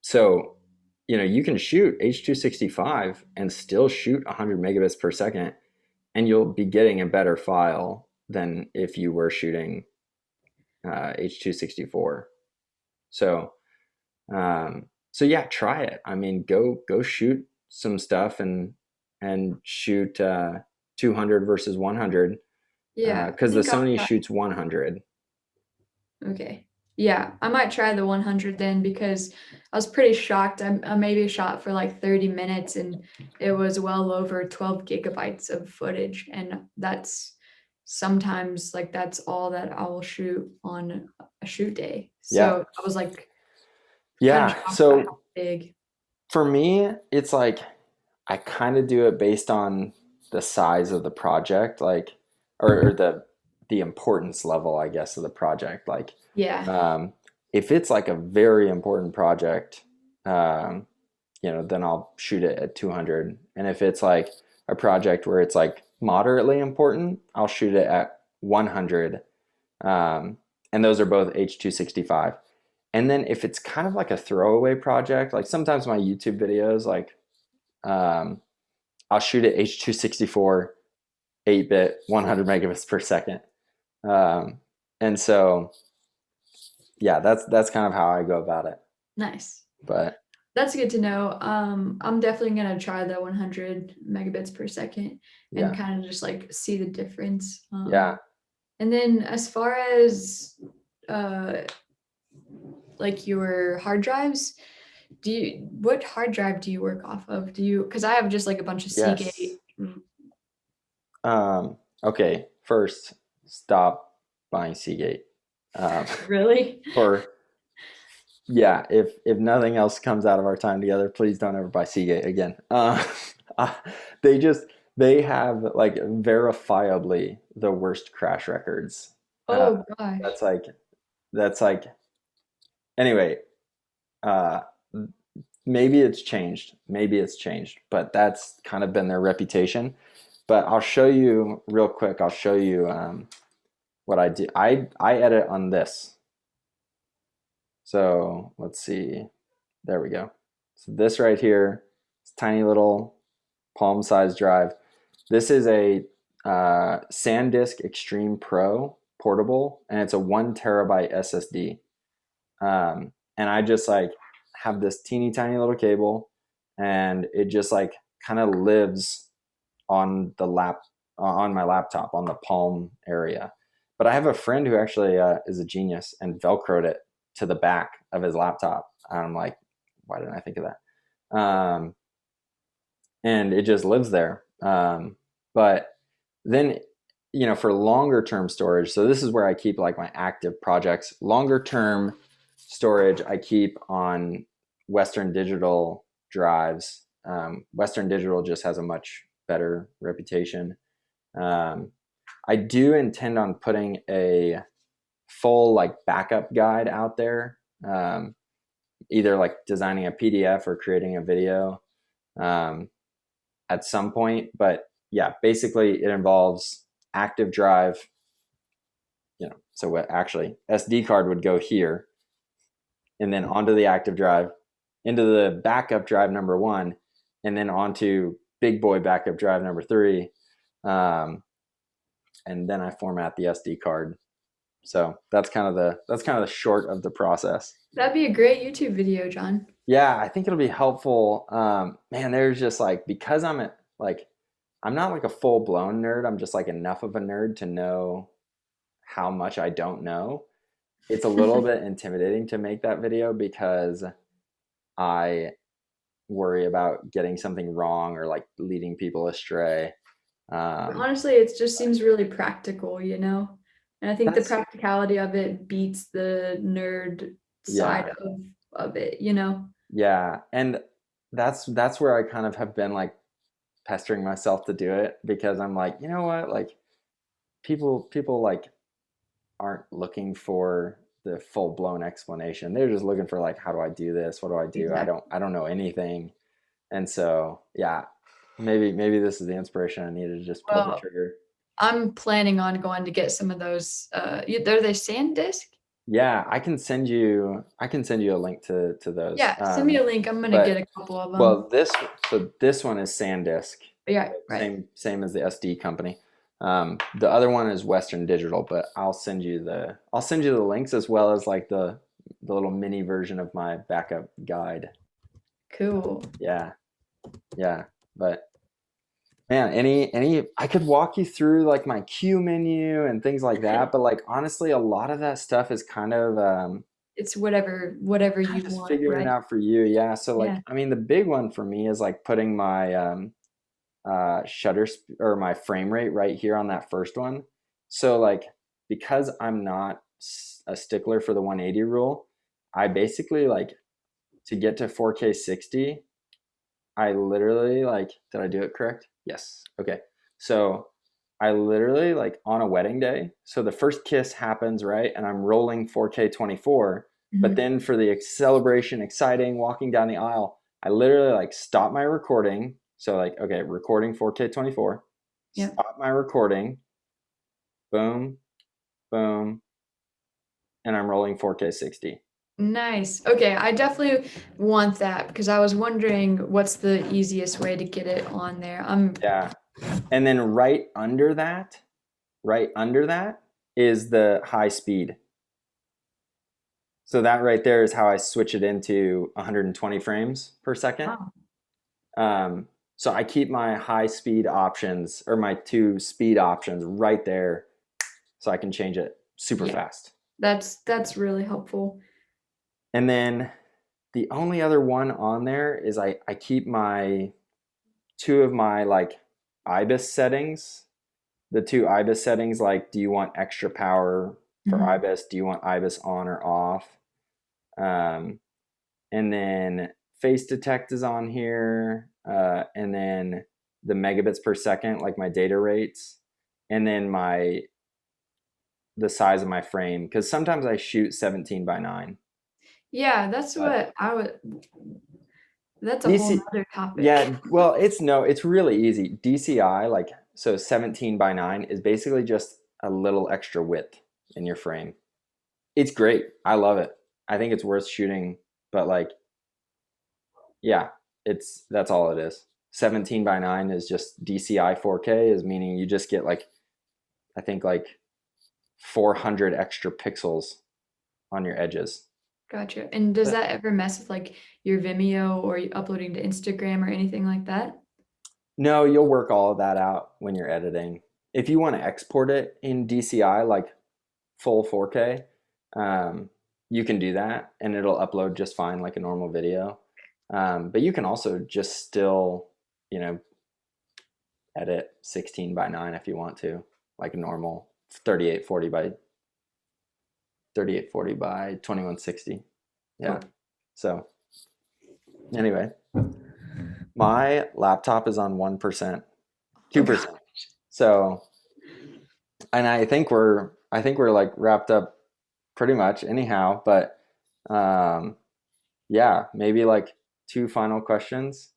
so, you can shoot H.265 and still shoot 100 megabits per second, and you'll be getting a better file than if you were shooting H.264. So, so yeah, try it. I mean, go shoot some stuff and shoot 200 versus 100 Yeah, I because the think I'll Sony try. shoots 100. Okay. Yeah, I might try the 100 then because I was pretty shocked. I maybe shot for like 30 minutes and it was well over 12 gigabytes of footage. And that's sometimes like that's all that I will shoot on a shoot day. Yeah, So I was like kind of yeah. shocked by how So big. for me, it's like I kind of do it based on the size of the project, like, or the importance level, I guess, of the project. Like, Yeah. um, if it's like a very important project, um, then I'll shoot it at 200. And if it's like a project where it's like moderately important, I'll shoot it at 100. And those are both H.265. And then if it's kind of like a throwaway project, like sometimes my YouTube videos, like, um, I'll shoot at H.264, 8-bit, 100 megabits per second. And so, yeah, that's kind of how I go about it. Nice. But That's good to know. I'm definitely gonna try the 100 megabits per second and yeah, kind of just like see the difference. yeah, And then as far as uh like your hard drives, what hard drive do you work off of? Because I have just like a bunch of yes. Seagate. Okay, first, stop buying Seagate. Um, Really? for yeah, if nothing else comes out of our time together, please don't ever buy Seagate again. Uh, they just they have like verifiably the worst crash records. Uh, Oh gosh. that's like that's like anyway. Uh, maybe it's changed, but that's kind of been their reputation. But I'll show you real quick. I'll show you what I do. I edit on this. So let's see. There we go. So this right here, this tiny little palm-sized drive. This is a SanDisk Extreme Pro portable, and it's a 1 terabyte SSD. And I just like have this teeny tiny little cable, and it just like kind of lives on the on my laptop on the palm area. But I have a friend who actually is a genius and velcroed it to the back of his laptop. And I'm like, why didn't I think of that? And it just lives there. But then, for longer term storage, so this is where I keep like my active projects. Longer term storage, I keep on Western Digital drives. Western Digital just has a much better reputation. Um, I do intend on putting a full like backup guide out there, either like designing a PDF or creating a video um, at some point. But yeah, basically it involves active drive. So what actually SD card would go here, and then onto the active drive, into the backup drive number 1, and then onto big boy backup drive number 3. And then I format the SD card So that's kind of the short of the process. That'd be a great YouTube video, John. Yeah, I think it'll be helpful. Man, there's just like, because I'm not like a full blown nerd. I'm just like enough of a nerd to know how much I don't know. It's a little bit intimidating to make that video because I worry about getting something wrong or like leading people astray. Um, Honestly, it just seems really practical, you know? And I think the that's practicality of it beats the nerd side yeah, of it, you know? yeah, and that's where I kind of have been like pestering myself to do it, because I'm like, you know what, like people like aren't looking for the full blown explanation. They're just looking for like, how do I do this? What do I do? I Exactly. don't I don't know anything. And so, yeah, maybe this is the inspiration I needed to just pull the Well, trigger. I'm planning on going to get some of those. Are they SanDisk? Yeah, I can send you a link to those. Yeah, send me a link. I'm gonna get But a couple of them. well, this one is SanDisk, Yeah, right. same as the SD company. The other one is Western Digital, but I'll send you the links, as well as like the little mini version of my backup guide. Cool. Yeah, yeah. But man, any I could walk you through like my queue menu and things like that, but like honestly, a lot of that stuff is It's whatever kind you of just want, figuring it right? out for you. Yeah. So Yeah. like, I mean, the big one for me is like putting my or my frame rate right here on that first one. So like, because I'm not a stickler for the 180 rule, I basically like, to get to 4K 60, I literally like, did I do it correct? Yes. Okay. So I literally like on a wedding day. So the first kiss happens, right? And I'm rolling 4K 24. But Mhm. then for the celebration, exciting, walking down the aisle, I literally like stop my recording. So like, okay, recording 4K 24, Yep. stop my recording, boom, boom, and I'm rolling 4K 60. Nice. Okay, I definitely want that because I was wondering what's the easiest way to get it on there. Yeah. And then right under that is the high speed. So that right there is how I switch it into 120 frames per second. Wow. Um, so I keep my high speed options, or my two speed options, right there, so I can change it super Yeah, fast. that's really helpful. And then the only other one on there is I keep my two of my like IBIS settings. The two IBIS settings, like, do you want extra power for Mhm. IBIS? Do you want IBIS on or off? Um, and then face detect is on here, and then the megabits per second, like my data rates, and then the size of my frame, because sometimes I shoot 17:9. Yeah, that's But what I would. That's a whole DC, nother topic. yeah, well, it's really easy. DCI, like, so 17:9 is basically just a little extra width in your frame. It's great. I love it. I think it's worth shooting, but like, yeah, that's all it is. 17:9 is just DCI 4K, is meaning you just get like, I think like 400 extra pixels on your edges. Gotcha. And does But that ever mess with like your Vimeo or you uploading to Instagram or anything like that? no, you'll work all of that out when you're editing. If you want to export it in DCI, like full 4K, you can do that and it'll upload just fine like a normal video. But you can also just still, you know, edit 16:9 if you want to, like a normal 3840 by 2160. Yeah. Cool. So anyway, my laptop is on 1%, Oh God. 2%. So, and I think we're like wrapped up pretty much anyhow, but um yeah, maybe like two final questions.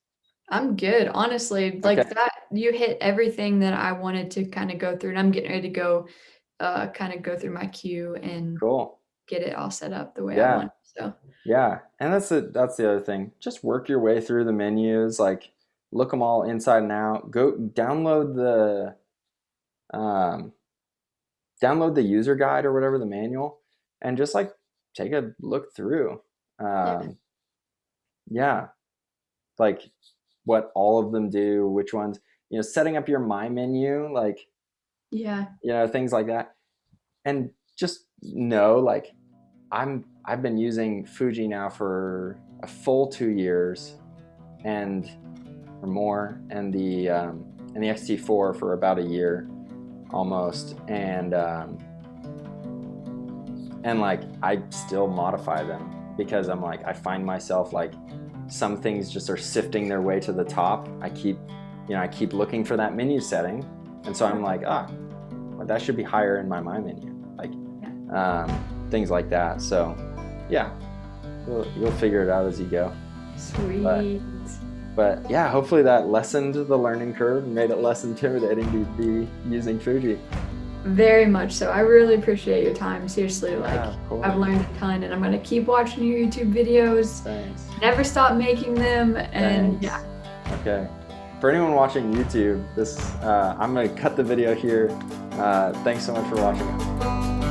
I'm good, honestly. Okay, Like that, you hit everything that I wanted to kind of go through, and I'm getting ready to go, kind of go through my queue and cool. get it all set up the way I Yeah. want. So, Yeah. And that's the other thing. Just work your way through the menus, like look them all inside and out. Go download the um download the user guide or whatever, the manual, and just like take a look through. Yeah. Yeah, like what all of them do, which ones, setting up your My menu, like, Yeah. things like that. And just know, like, I've been using Fuji now for a full 2 years and or more, and the X-T4 for about a year almost, and like I still modify them because I'm like, I find myself like some things just are sifting their way to the top. I keep looking for that menu setting, and so I'm like, well, that should be higher in my menu, like things like that. So yeah, you'll figure it out as you go. Sweet. But yeah, hopefully that lessened the learning curve and made it less intimidating to be using Fuji. Very much so. I really appreciate your time. Seriously, like of course. I've learned a ton, and I'm gonna keep watching your YouTube videos. Thanks. Never stop making them, and Thanks. Okay. For anyone watching YouTube, I'm gonna cut the video here. Thanks so much for watching.